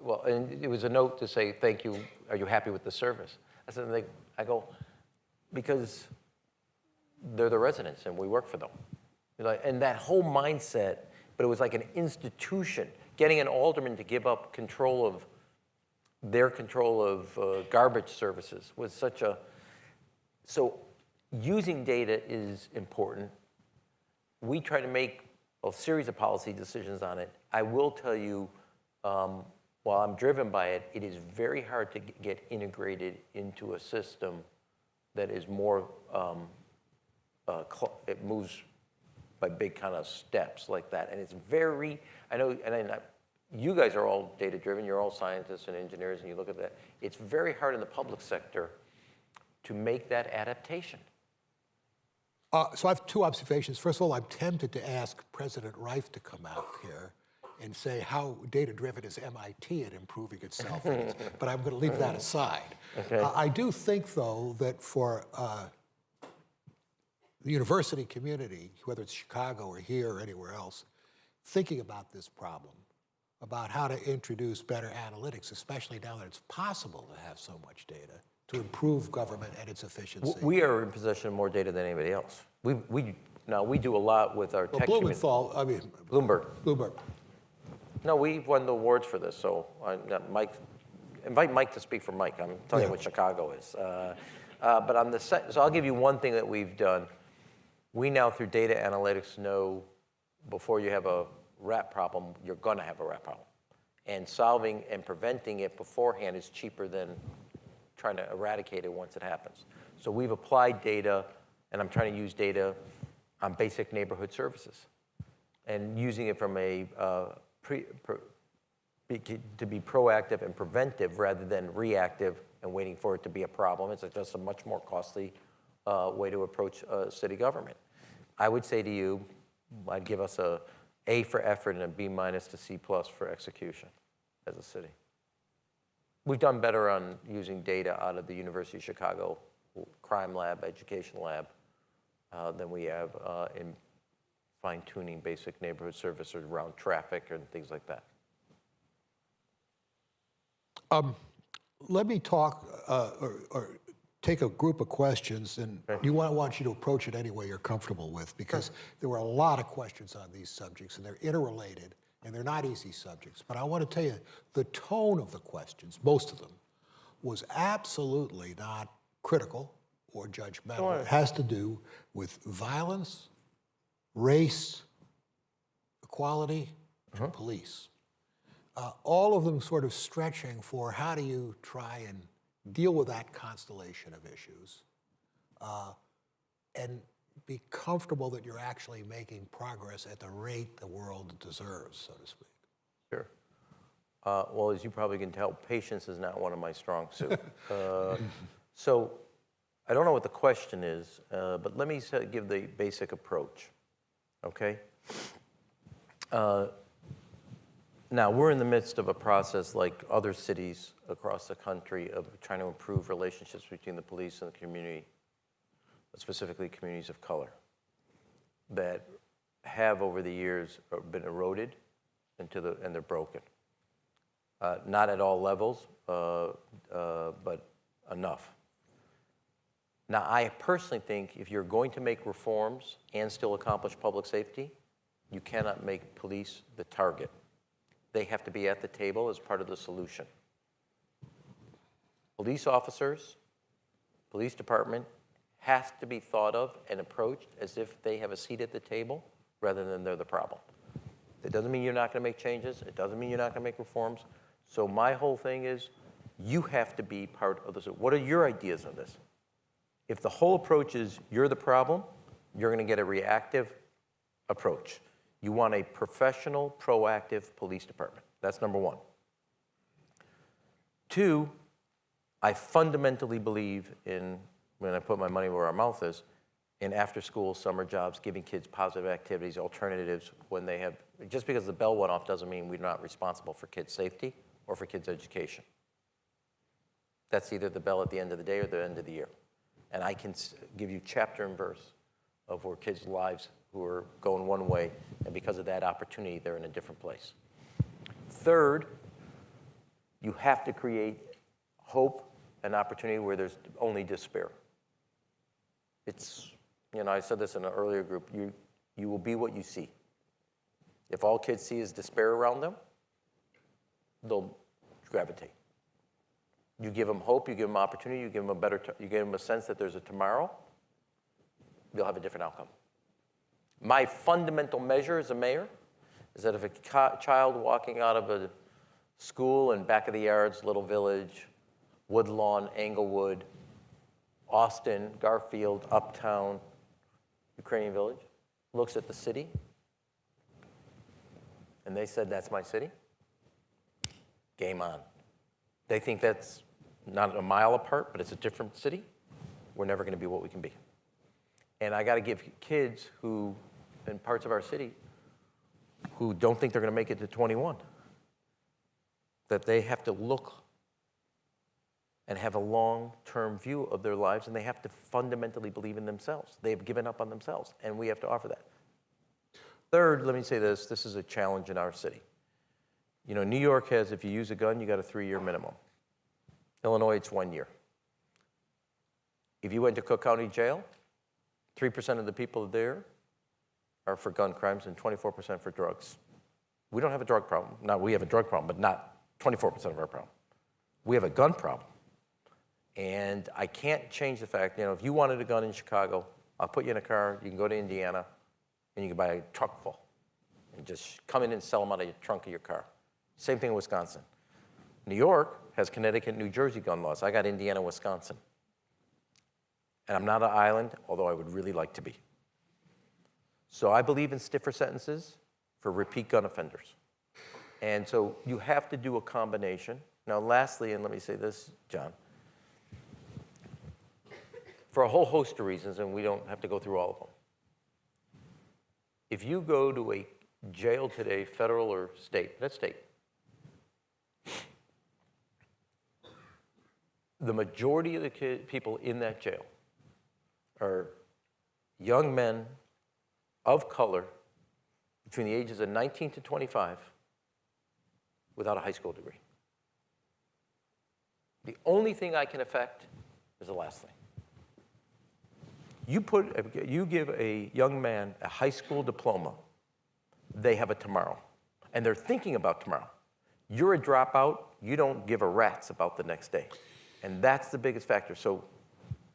Well, and it was a note to say, thank you, are you happy with the service? I go, because they're the residents and we work for them. And that whole mindset, but it was like an institution, getting an alderman to give up control of their control of garbage services was such a, so using data is important. We try to make a series of policy decisions on it. I will tell you, while I'm driven by it, it is very hard to get integrated into a system that is more, it moves by big kind of steps like that. And it's very, I know, you guys are all data-driven, you're all scientists and engineers, and you look at that. It's very hard in the public sector to make that adaptation. So I have two observations. First of all, I'm tempted to ask President Reif to come out here and say how data-driven is MIT at improving itself, but I'm going to leave that aside. Okay. I do think, though, that for the university community, whether it's Chicago or here or anywhere else, thinking about this problem, about how to introduce better analytics, especially now that it's possible to have so much data, to improve government and its efficiency. We are in possession of more data than anybody else. Now, we do a lot with our tech community. Blumenthal, I mean, Bloomberg. Bloomberg. No, we've won the awards for this, so Mike, invite Mike to speak for Mike. I'm telling you what Chicago is. But on the so I'll give you one thing that we've done. We now, through data analytics, know before you have a rat problem, you're going to have a rat problem. And solving and preventing it beforehand is cheaper than trying to eradicate it once it happens. So we've applied data, and I'm trying to use data on basic neighborhood services and using it from a to be proactive and preventive rather than reactive and waiting for it to be a problem. It's just a much more costly way to approach city government. I would say to you, I'd give us a A for effort and a B- to C+ for execution as a city. We've done better on using data out of the University of Chicago crime lab, education lab, than we have in fine-tuning basic neighborhood services around traffic and things like that. Let me talk or take a group of questions, and I want you to approach it any way you're comfortable with, because there were a lot of questions on these subjects, and they're interrelated, and they're not easy subjects. But I want to tell you, the tone of the questions, most of them, was absolutely not critical or judgmental. It has to do with violence, race, equality, and police. All of them sort of stretching for how do you try and deal with that constellation of issues and be comfortable that you're actually making progress at the rate the world deserves, so to speak. Sure. Well, as you probably can tell, patience is not one of my strong suits. So I don't know what the question is, but let me give the basic approach, okay? Now, we're in the midst of a process like other cities across the country of trying to improve relationships between the police and the community, specifically communities of color, that have over the years been eroded and they're broken. Not at all levels, but enough. Now, I personally think if you're going to make reforms and still accomplish public safety, you cannot make police the target. They have to be at the table as part of the solution. Police officers, police department has to be thought of and approached as if they have a seat at the table rather than they're the problem. It doesn't mean you're not going to make changes. It doesn't mean you're not going to make reforms. So my whole thing is you have to be part of this. What are your ideas on this? If the whole approach is you're the problem, you're going to get a reactive approach. You want a professional, proactive police department. That's number one. Two, I fundamentally believe in, when I put my money where our mouth is, in after-school summer jobs, giving kids positive activities, alternatives when they have, just because the bell went off doesn't mean we're not responsible for kids' safety or for kids' education. That's either the bell at the end of the day or the end of the year. And I can give you chapter and verse of where kids' lives who are going one way, and because of that opportunity, they're in a different place. Third, you have to create hope and opportunity where there's only despair. It's, I said this in an earlier group, you will be what you see. If all kids see is despair around them, they'll gravitate. You give them hope, you give them opportunity, you give them you give them a sense that there's a tomorrow, you'll have a different outcome. My fundamental measure as a mayor is that if a child walking out of a school in back of the yards, Little Village, Woodlawn, Englewood, Austin, Garfield, Uptown, Ukrainian Village, looks at the city, and they said, that's my city, game on. They think that's not a mile apart, but it's a different city, we're never going to be what we can be. And I got to give kids who, in parts of our city, who don't think they're going to make it to 21, that they have to look and have a long-term view of their lives, and they have to fundamentally believe in themselves. They've given up on themselves, and we have to offer that. Third, let me say this is a challenge in our city. You know, New York has, if you use a gun, you got a 3-year minimum. Illinois, it's 1 year. If you went to Cook County Jail, 3% of the people there are for gun crimes and 24% for drugs. We don't have a drug problem. Now, we have a drug problem, but not 24% of our problem. We have a gun problem. And I can't change the fact, you know, if you wanted a gun in Chicago, I'll put you in a car, you can go to Indiana, and you can buy a truck full. And just come in and sell them out of the trunk of your car. Same thing in Wisconsin. New York has Connecticut, New Jersey gun laws. I got Indiana, Wisconsin. And I'm not an island, although I would really like to be. So I believe in stiffer sentences for repeat gun offenders. And so you have to do a combination. Now, lastly, and let me say this, John, for a whole host of reasons, and we don't have to go through all of them. If you go to a jail today, federal or state, that's state, the majority of the people in that jail are young men of color between the ages of 19 to 25 without a high school degree. The only thing I can affect is the last thing. You give a young man a high school diploma, they have a tomorrow. And they're thinking about tomorrow. You're a dropout, you don't give a rat's about the next day. And that's the biggest factor. So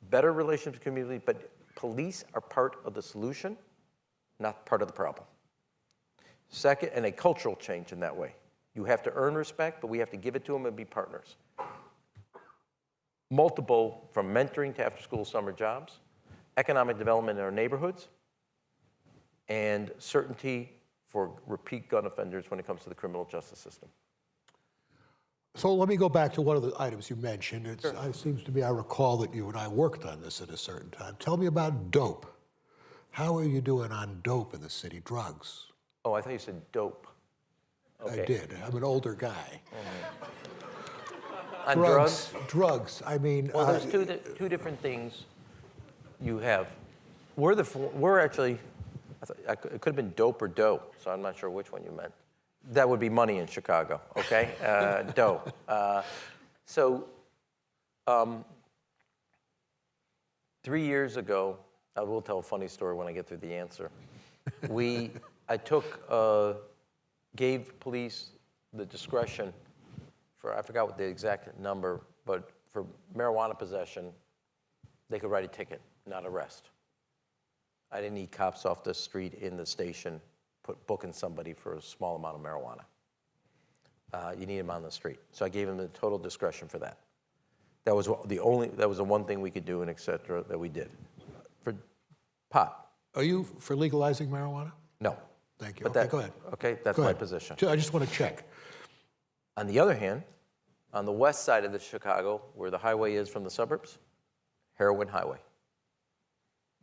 better relationships with the community, but police are part of the solution, not part of the problem. Second, and a cultural change in that way. You have to earn respect, but we have to give it to them and be partners. Multiple, from mentoring to after-school summer jobs, economic development in our neighborhoods, and certainty for repeat gun offenders when it comes to the criminal justice system. So let me go back to one of the items you mentioned. It seems to me I recall that you and I worked on this at a certain time. Tell me about dope. How are you doing on dope in the city, drugs? Oh, I thought you said dope. Okay. I did. I'm an older guy. On drugs? Drugs. I mean, well, there's two different things you have. We're actually, it could have been dope or dough, so I'm not sure which one you meant. That would be money in Chicago, okay? Dough. So 3 years ago, I will tell a funny story when I get through the answer. I gave police the discretion for, I forgot what the exact number, but for marijuana possession, they could write a ticket, not arrest. I didn't need cops off the street in the station booking somebody for a small amount of marijuana. You need them on the street. So I gave them the total discretion for that. That was the one thing we could do, and et cetera, that we did. For pot. Are you for legalizing marijuana? No. Thank you. But Okay, go ahead. Okay, that's Go my ahead. position. I just want to check. On the other hand, on the west side of the Chicago, where the highway is from the suburbs, heroin highway.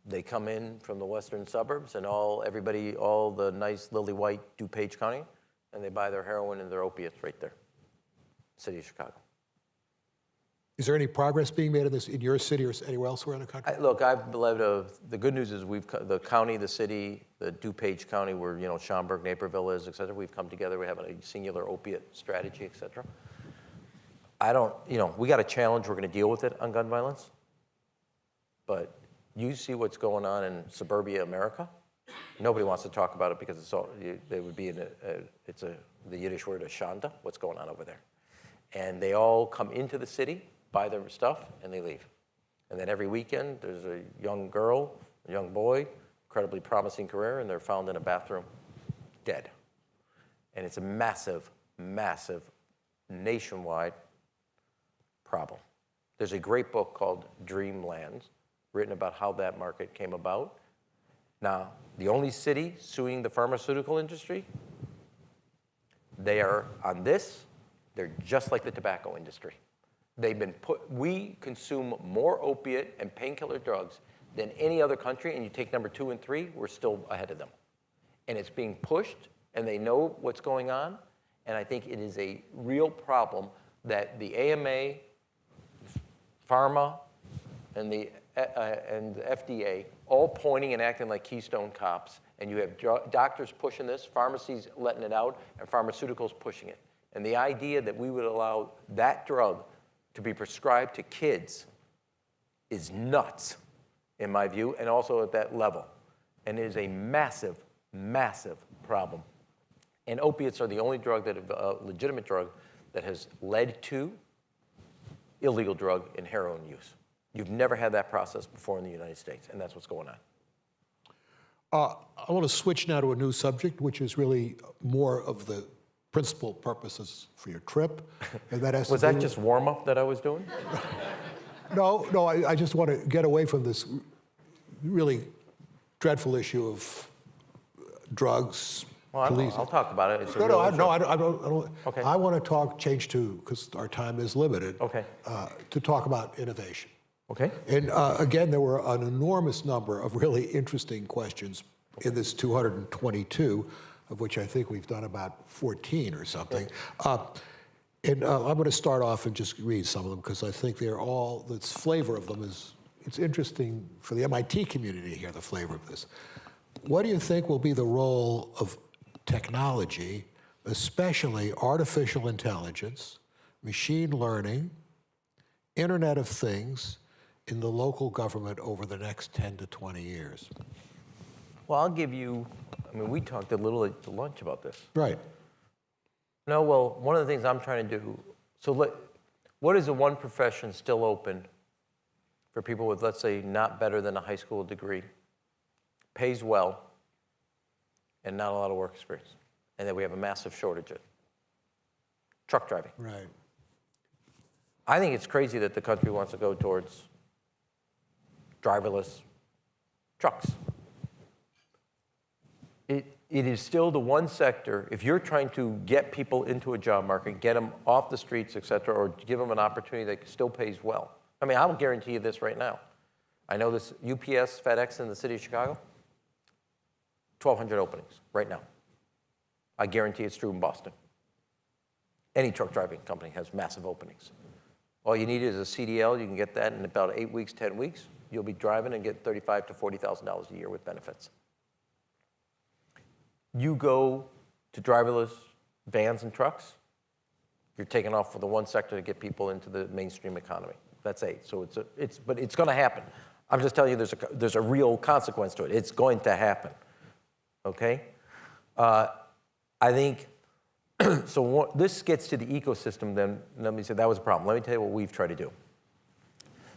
They come in from the western suburbs and all the nice lily white DuPage County, and they buy their heroin and their opiates right there, city of Chicago. Is there any progress being made in your city or anywhere elsewhere in the country? Look, I've led the good news is the county, the city, the DuPage County, where Schaumburg, Naperville is, et cetera, we've come together. We have a singular opiate strategy, et cetera. We got a challenge. We're going to deal with it on gun violence. But you see what's going on in suburbia America. Nobody wants to talk about it because they would be the Yiddish word ashanda, what's going on over there. And they all come into the city, buy their stuff, and they leave. And then every weekend, there's a young girl, a young boy, incredibly promising career, and they're found in a bathroom dead. And it's a massive, massive, nationwide problem. There's a great book called Dreamland, written about how that market came about. Now, the only city suing the pharmaceutical industry, they are on this, they're just like the tobacco industry. We consume more opiate and painkiller drugs than any other country, and you take number 2 and 3, we're still ahead of them. And it's being pushed, and they know what's going on, and I think it is a real problem that the AMA, Pharma, and the FDA all pointing and acting like Keystone cops, and you have doctors pushing this, pharmacies letting it out, and pharmaceuticals pushing it. And the idea that we would allow that drug to be prescribed to kids is nuts, in my view, and also at that level. And it is a massive, massive problem. And opiates are the only drug that legitimate drug that has led to illegal drug and heroin use. You've never had that process before in the United States, and that's what's going on. I want to switch now to a new subject, which is really more of the principal purposes for your trip. And that has Was to do that just warm-up that I was doing? No, I just want to get away from this really dreadful issue of drugs, Well, police. I'll talk about it. It's a No, real I issue. don't. Okay. I want to change to, because our time is limited, Okay. To talk about innovation. Okay. And again, there were an enormous number of really interesting questions in this 222, of which I think we've done about 14 or something. And I'm going to start off and just read some of them, because I think they're all, the flavor of them is, it's interesting for the MIT community to hear the flavor of this. What do you think will be the role of technology, especially artificial intelligence, machine learning, Internet of Things, in the local government over the next 10 to 20 years? Well, I'll give you, we talked a little at lunch about this. Right. No, well, one of the things I'm trying to do, so what is the one profession still open for people with, let's say, not better than a high school degree, pays well, and not a lot of work experience, and that we have a massive shortage of? Truck driving. Right. I think it's crazy that the country wants to go towards driverless trucks. It is still the one sector, if you're trying to get people into a job market, get them off the streets, et cetera, or give them an opportunity that still pays well. I'll guarantee you this right now. I know this UPS, FedEx in the city of Chicago, 1,200 openings right now. I guarantee it's true in Boston. Any truck driving company has massive openings. All you need is a CDL. You can get that in about 8 weeks, 10 weeks. You'll be driving and get $35,000 to $40,000 a year with benefits. You go to driverless vans and trucks, you're taking off for the one sector to get people into the mainstream economy. That's it. So but it's going to happen. I'm just telling you, there's a real consequence to it. It's going to happen. Okay? I think. So this gets to the ecosystem, then let me say that was a problem. Let me tell you what we've tried to do.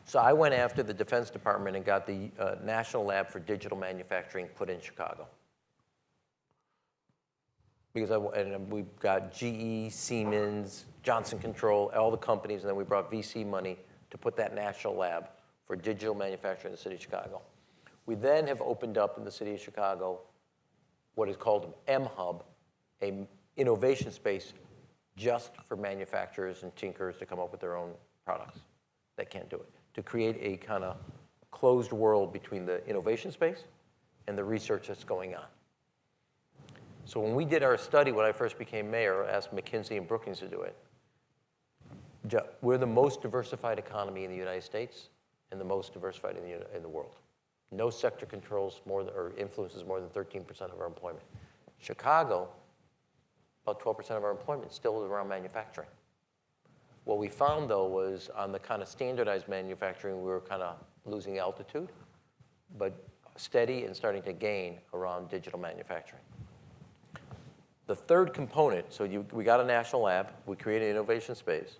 So I went after the Defense Department and got the National Lab for Digital Manufacturing put in Chicago. Because we've got GE, Siemens, Johnson Control, all the companies, and then we brought VC money to put that national lab for digital manufacturing in the city of Chicago. We then have opened up in the city of Chicago what is called M-Hub, a innovation space just for manufacturers and tinkers to come up with their own products that can't do it, to create a kind of closed world between the innovation space and the research that's going on. So when we did our study, when I first became mayor, I asked McKinsey and Brookings to do it. We're the most diversified economy in the United States and the most diversified in the world. No sector controls more than, or influences more than 13% of our employment. Chicago, about 12% of our employment still is around manufacturing. What we found, though, was on the kind of standardized manufacturing, we were kind of losing altitude, but steady and starting to gain around digital manufacturing. The third component, so we got a national lab, we created an innovation space.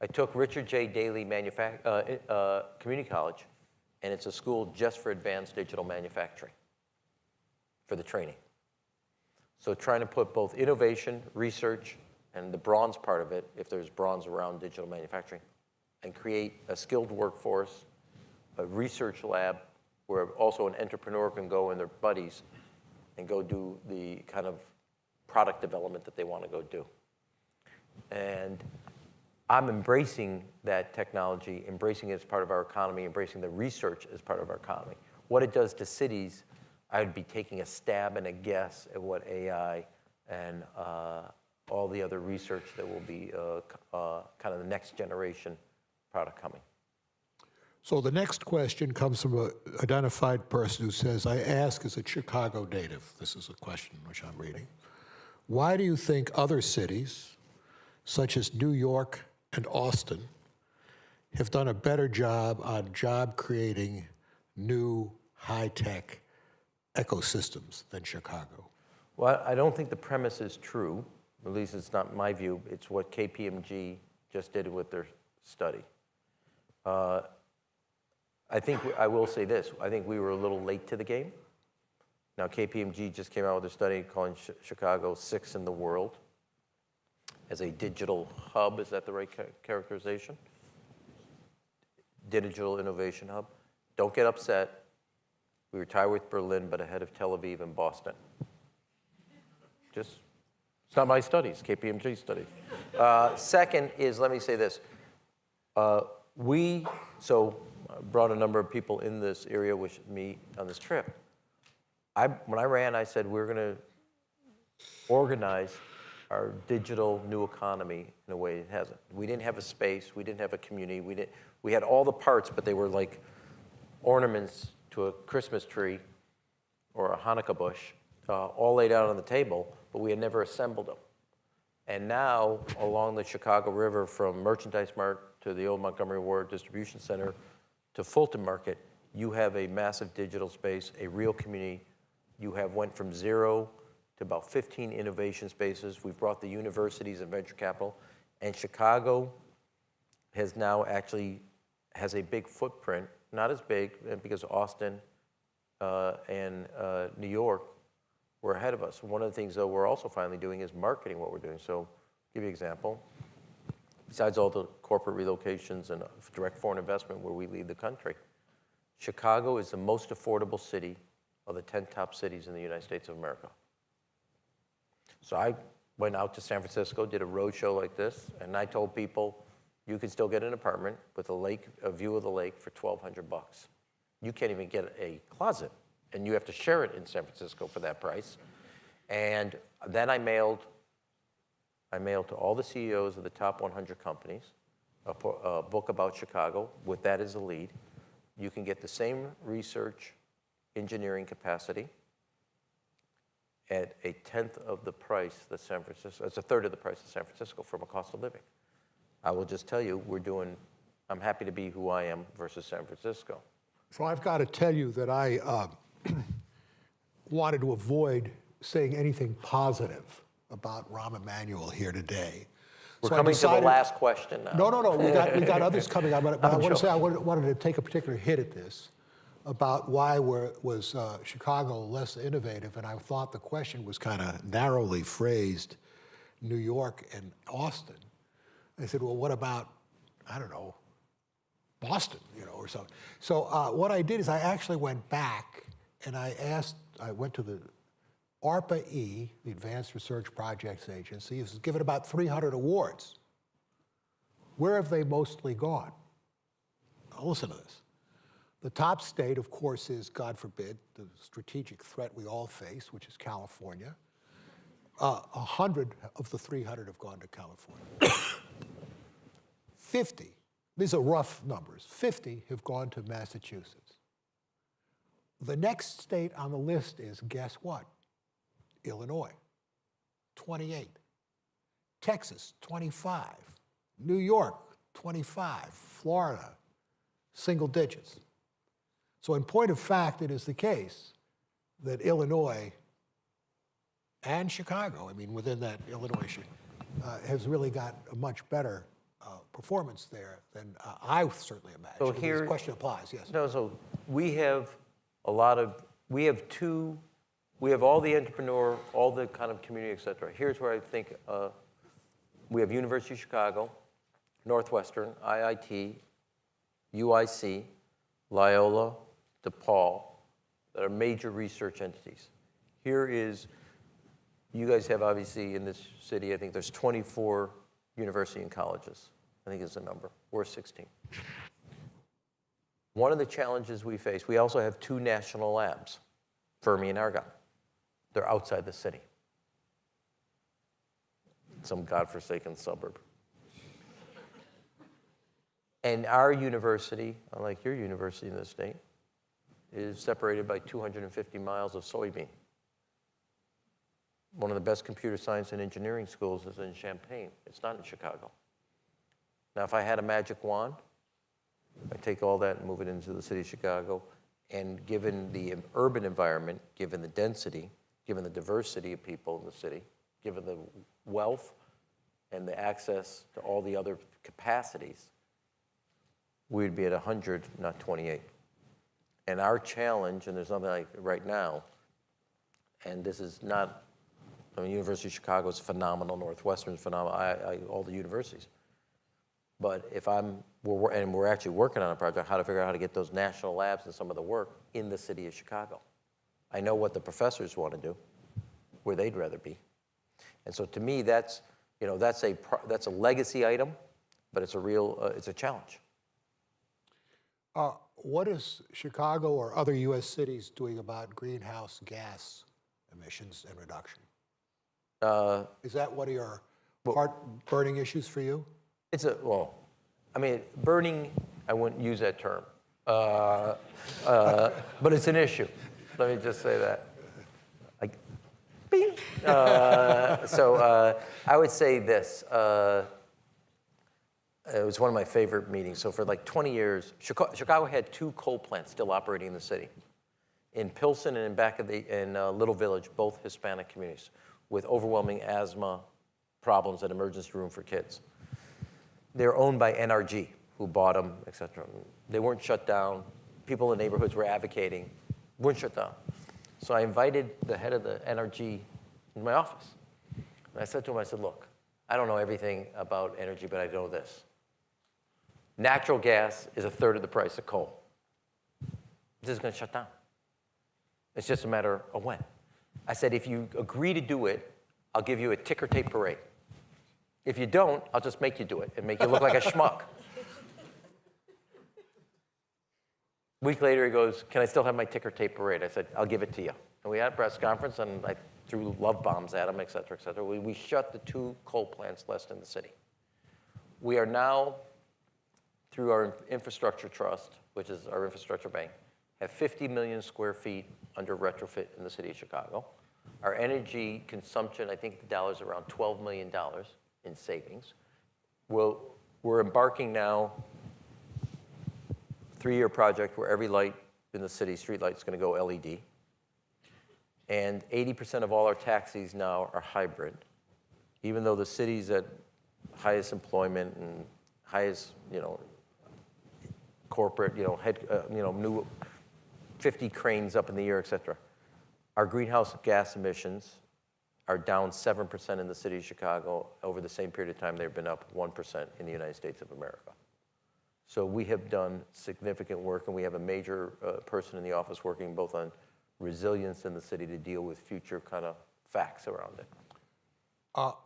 I took Richard J. Daley Community College, and it's a school just for advanced digital manufacturing for the training. So trying to put both innovation, research, and the bronze part of it, if there's bronze around digital manufacturing, and create a skilled workforce, a research lab, where also an entrepreneur can go and their buddies and go do the kind of product development that they want to go do. And I'm embracing that technology, embracing it as part of our economy, embracing the research as part of our economy. What it does to cities, I would be taking a stab and a guess at what AI and all the other research that will be kind of the next generation product coming. So the next question comes from an identified person who says, I ask as a Chicago native, this is a question which I'm reading, why do you think other cities, such as New York and Austin, have done a better job on job creating new high-tech ecosystems than Chicago? Well, I don't think the premise is true. At least it's not my view. It's what KPMG just did with their study. I think I will say this. I think we were a little late to the game. Now, KPMG just came out with a study calling Chicago 6th in the world as a digital hub. Is that the right characterization? Digital innovation hub. Don't get upset. We were tied with Berlin, but ahead of Tel Aviv and Boston. It's not my studies, KPMG study. Second is, let me say this. I brought a number of people in this area with me on this trip. When I ran, I said we're going to organize our digital new economy in a way it hasn't. We didn't have a space. We didn't have a community. We had all the parts, but they were like ornaments to a Christmas tree or a Hanukkah bush, all laid out on the table, but we had never assembled them. And now, along the Chicago River, from Merchandise Mart to the old Montgomery Ward Distribution Center to Fulton Market, you have a massive digital space, a real community. You have went from 0 to about 15 innovation spaces. We've brought the universities and venture capital. And Chicago has now actually has a big footprint, not as big because Austin and New York were ahead of us. One of the things, though, we're also finally doing is marketing what we're doing. So I'll give you an example. Besides all the corporate relocations and direct foreign investment where we lead the country, Chicago is the most affordable city of the 10 top cities in the United States of America. So I went out to San Francisco, did a road show like this, and I told people, you can still get an apartment with a view of the lake for $1,200. You can't even get a closet, and you have to share it in San Francisco for that price. And then I mailed to all the CEOs of the top 100 companies a book about Chicago, with that as a lead. You can get the same research engineering capacity at a tenth of the price that San Francisco, it's a third of the price of San Francisco from a cost of living. I will just tell you, I'm happy to be who I am versus San Francisco. So I've got to tell you that I wanted to avoid saying anything positive about Rahm Emanuel here today. We're So I coming to the decided- last question now. No. We got others coming on, but I want to say I wanted to take a particular hit at this about why was Chicago less innovative, and I thought the question was kind of narrowly phrased, New York and Austin. I said, well, what about, I don't know, Boston, or something. So what I did is I actually went back and I went to the ARPA-E, the Advanced Research Projects Agency, has given about 300 awards. Where have they mostly gone? Now listen to this. The top state, of course, is, God forbid, the strategic threat we all face, which is California. 100 of the 300 have gone to California. 50, these are rough numbers, 50 have gone to Massachusetts. The next state on the list is, guess what? Illinois, 28. Texas, 25. New York, 25. Florida, single digits. So in point of fact, it is the case that Illinois and Chicago, within that Illinois has really got a much better performance there than I certainly imagine. So This here- question applies, yes. No, so we have a lot of, we have all the entrepreneur, all the kind of community, et cetera. Here's where I think we have University of Chicago, Northwestern, IIT, UIC, Loyola, DePaul, that are major research entities. Here is, you guys have obviously in this city, I think there's 24 university and colleges, I think is the number. We're 16. One of the challenges we face, we also have 2 national labs, Fermi and Argonne. They're outside the city, some godforsaken suburb. And our university, unlike your university in the state, is separated by 250 miles of soybean. One of the best computer science and engineering schools is in Champaign. It's not in Chicago. Now, if I had a magic wand, I'd take all that and move it into the city of Chicago. And given the urban environment, given the density, given the diversity of people in the city, given the wealth and the access to all the other capacities, we'd be at 100, not 28. And our challenge, and there's nothing like it right now, and this is not, I mean, University of Chicago is phenomenal, Northwestern is phenomenal, all the universities. But if we're actually working on a project, how to figure out how to get those national labs and some of the work in the city of Chicago. I know what the professors want to do, where they'd rather be. And so to me, that's a legacy item, but it's a real, it's a challenge. What is Chicago or other U.S. cities doing about greenhouse gas emissions and reduction? Is that one of your heart-burning issues for you? Burning, I wouldn't use that term. But it's an issue. Let me just say that. Like, bing. I would say this. It was one of my favorite meetings. So for like 20 years, Chicago had 2 coal plants still operating in the city. In Pilsen and in Little Village, both Hispanic communities, with overwhelming asthma problems at emergency room for kids. They're owned by NRG, who bought them, et cetera. They weren't shut down. People in the neighborhoods were advocating, weren't shut down. So I invited the head of the NRG in my office. And I said to him, I said, look, I don't know everything about energy, but I know this. Natural gas is 1/3 of the price of coal. This is going to shut down. It's just a matter of when. I said, if you agree to do it, I'll give you a ticker tape parade. If you don't, I'll just make you do it and make you look like a schmuck. A week later, he goes, can I still have my ticker tape parade? I said, I'll give it to you. And we had a press conference, and I threw love bombs at him, et cetera, et cetera. We shut the 2 coal plants left in the city. We are now, through our infrastructure trust, which is our infrastructure bank, have 50 million square feet under retrofit in the city of Chicago. Our energy consumption, I think the dollar's around $12 million in savings. We're embarking now 3-year project where every light in the city, street light, is going to go LED. And 80% of all our taxis now are hybrid. Even though the city's at highest employment and highest, corporate, new 50 cranes up in the air, et cetera. Our greenhouse gas emissions are down 7% in the city of Chicago. Over the same period of time, they've been up 1% in the United States of America. So we have done significant work, and we have a major person in the office working both on resilience in the city to deal with future kind of facts around it.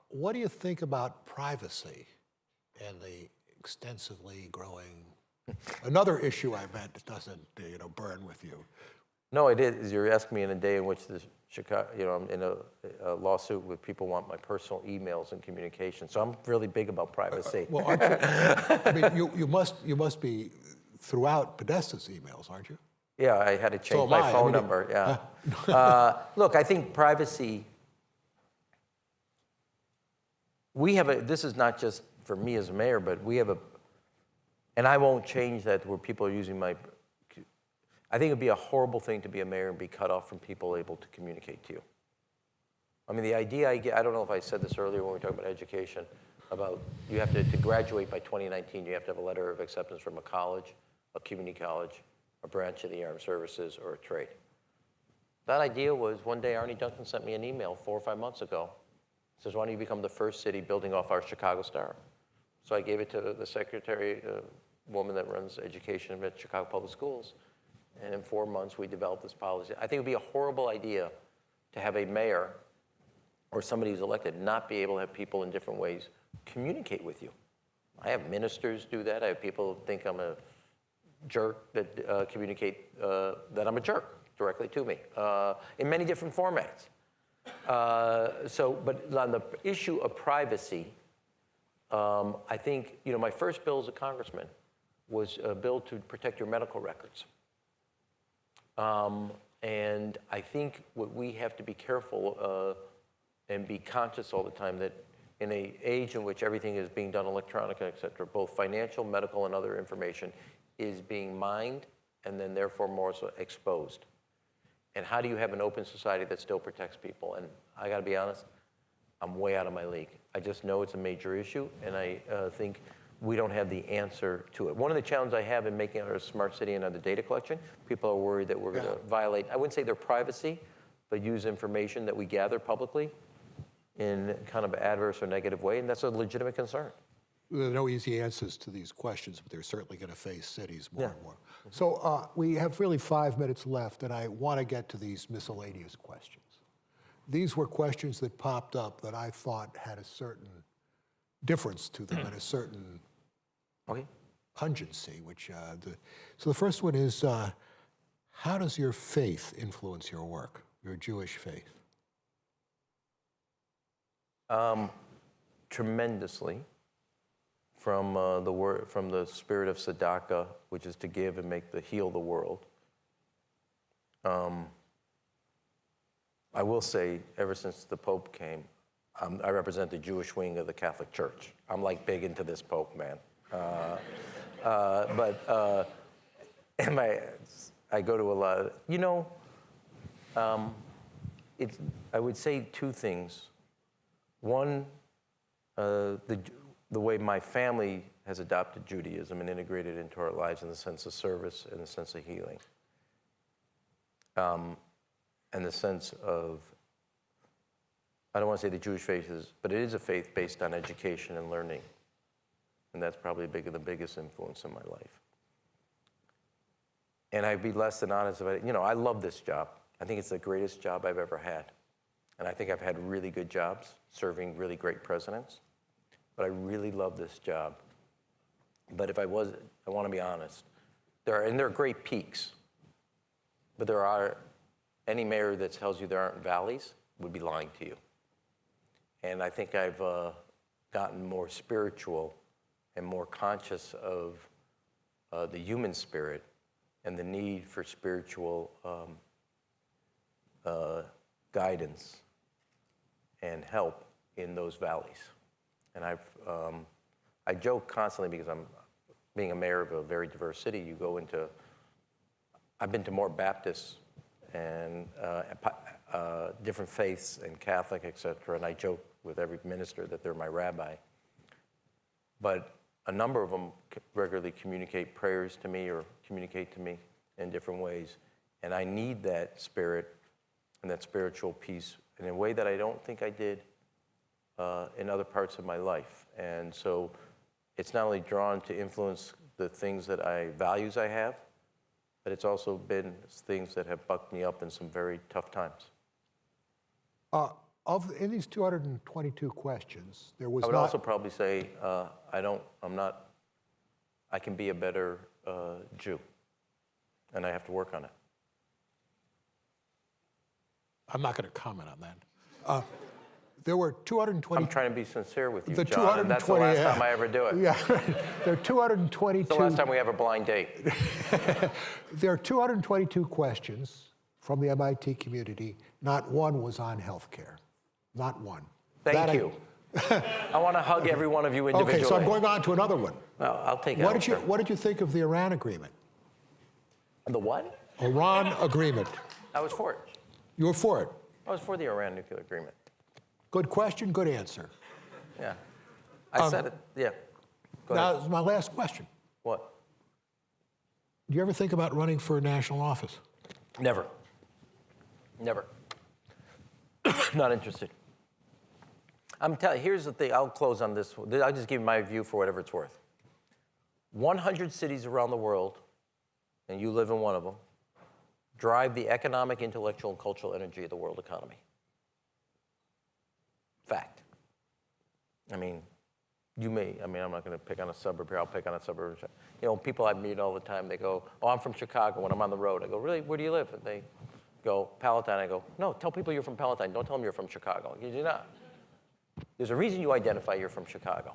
What do you think about privacy and the extensively growing, another issue I bet doesn't burn with you? No, it is. You're asking me in a day in which the Chicago, I'm in a lawsuit where people want my personal emails and communication. So I'm really big about privacy. Well, aren't you? I mean, you must be throughout Podesta's emails, aren't you? Yeah, I had to change So am my I. phone I mean, number. Yeah. Look, I think privacy. We have this is not just for me as a mayor, but we have and I won't change that where people are using my. I think it'd be a horrible thing to be a mayor and be cut off from people able to communicate to you. I mean, the idea I don't know if I said this earlier when we were talking about education. about, you have to graduate by 2019, you have to have a letter of acceptance from a college, a community college, a branch of the armed services, or a trade. That idea was, one day Arne Duncan sent me an email 4 or 5 months ago. He says, why don't you become the first city building off our Chicago Star? So I gave it to the secretary, woman that runs education at Chicago Public Schools. And in 4 months, we developed this policy. I think it would be a horrible idea to have a mayor or somebody who's elected not be able to have people in different ways communicate with you. I have ministers do that. I have people who think I'm a jerk that communicate that I'm a jerk directly to me in many different formats. But on the issue of privacy, I think, my first bill as a congressman was a bill to protect your medical records. And I think what we have to be careful and be conscious all the time that in an age in which everything is being done electronically, et cetera, both financial, medical, and other information is being mined and then therefore more so exposed. And how do you have an open society that still protects people? And I gotta be honest, I'm way out of my league. I just know it's a major issue, and I think we don't have the answer to it. One of the challenges I have in making it a smart city and the data collection, people are worried that we're gonna violate, I wouldn't say their privacy, but use information that we gather publicly in kind of an adverse or negative way, and that's a legitimate concern. There are no easy answers to these questions, but they're certainly going to face cities more and more. So we have really 5 minutes left, and I want to get to these miscellaneous questions. These were questions that popped up that I thought had a certain difference to them and a certain pungency. So the first one is, how does your faith influence your work, your Jewish faith? Tremendously. From the spirit of tzedakah, which is to give and heal the world. I will say, ever since the Pope came, I represent the Jewish wing of the Catholic Church. I'm like big into this Pope, man. I go to a lot of, I would say 2 things. One, the way my family has adopted Judaism and integrated it into our lives in the sense of service and the sense of healing. And the sense of, I don't want to say the Jewish faith is, but it is a faith based on education and learning. And that's probably the biggest influence in my life. And I'd be less than honest about it. I love this job. I think it's the greatest job I've ever had. And I think I've had really good jobs, serving really great presidents. But I really love this job. But I want to be honest. There are great peaks. But there are, any mayor that tells you there aren't valleys would be lying to you. And I think I've gotten more spiritual and more conscious of the human spirit and the need for spiritual guidance and help in those valleys. And I joke constantly because being a mayor of a very diverse city, I've been to more Baptists and different faiths and Catholic, et cetera, and I joke with every minister that they're my rabbi. But a number of them regularly communicate prayers to me or communicate to me in different ways. And I need that spirit and that spiritual peace in a way that I don't think I did in other parts of my life. And so it's not only drawn to influence the values I have, but it's also been things that have bucked me up in some very tough times. In these 222 questions, there was I would also probably say I can be a better Jew, and I have to work on it. I'm not going to comment on that. There were 220. I'm trying to be sincere with you, the John, and that's the last time I ever do it. Yeah, there are 222. It's the last time we have a blind date. There are 222 questions from the MIT community. Not one was on healthcare. Not one. Thank you. I want to hug every one of you individually. Okay, so I'm going on to another one. No, I'll take it. What did you think of the Iran agreement? The what? Iran agreement. I was for it. You were for it? I was for the Iran nuclear agreement. Good question, good answer. Yeah. I said it, yeah. Go ahead. Now, my last question. What? Do you ever think about running for national office? Never. Never. Not interested. I'm telling you, here's the thing, I'll close on this. I'll just give you my view for whatever it's worth. 100 cities around the world, and you live in one of them, drive the economic, intellectual, and cultural energy of the world economy. Fact. I mean, I'm not going to pick on a suburb here, I'll pick on a suburb. You know, people I meet all the time, they go, oh, I'm from Chicago when I'm on the road. I go, really, where do you live? And they go, Palatine. I go, no, tell people you're from Palatine. Don't tell them you're from Chicago. You're not. There's a reason you identify you're from Chicago.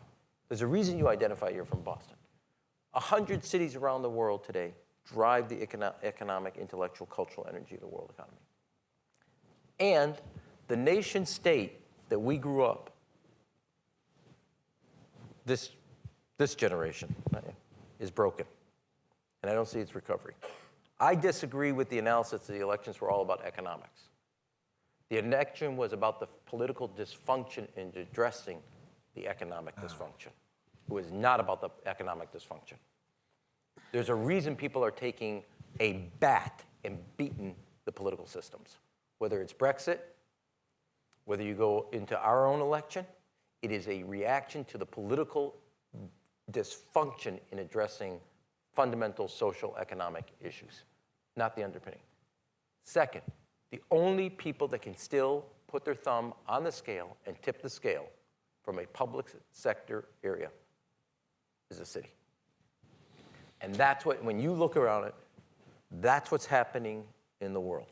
There's a reason you identify you're from Boston. 100 cities around the world today drive the economic, intellectual, cultural energy of the world economy. And the nation state that we grew up, this generation is broken. And I don't see its recovery. I disagree with the analysis that the elections were all about economics. The election was about the political dysfunction in addressing the economic dysfunction. It was not about the economic dysfunction. There's a reason people are taking a bat and beating the political systems. Whether it's Brexit, whether you go into our own election, it is a reaction to the political dysfunction in addressing fundamental social economic issues, not the underpinning. Second, the only people that can still put their thumb on the scale and tip the scale from a public sector area is the city. And that's what, when you look around it, that's what's happening in the world.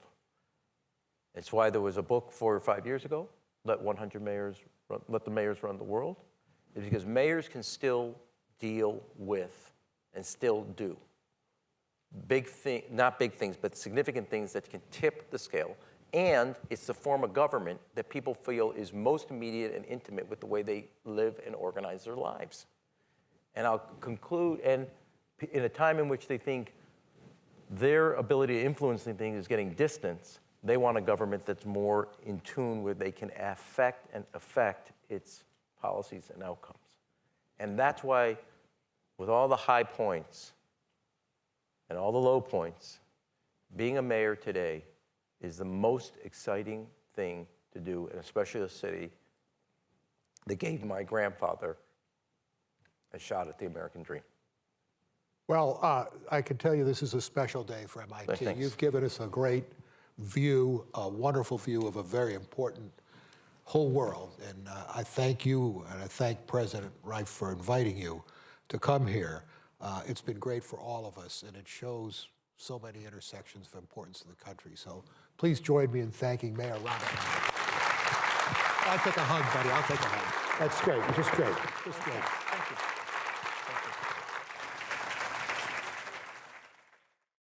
It's why there was a book 4 or 5 years ago, Let the Mayors Run the World. It's because mayors can still deal with and still do not big things, but significant things that can tip the scale. And it's the form of government that people feel is most immediate and intimate with the way they live and organize their lives. And I'll conclude, and in a time in which they think their ability to influence things is getting distance, they want a government that's more in tune where they can affect its policies and outcomes. And that's why, with all the high points and all the low points, being a mayor today is the most exciting thing to do, and especially a city that gave my grandfather a shot at the American dream. Well, I can tell you this is a special day for MIT. Thanks. You've given us a great view, a wonderful view of a very important whole world. And I thank you, and I thank President Reif for inviting you to come here. It's been great for all of us, and it shows so many intersections of importance to the country. So please join me in thanking Mayor Rahm. I'll take a hug, buddy. I'll take a hug. That's great. Just great. Just great.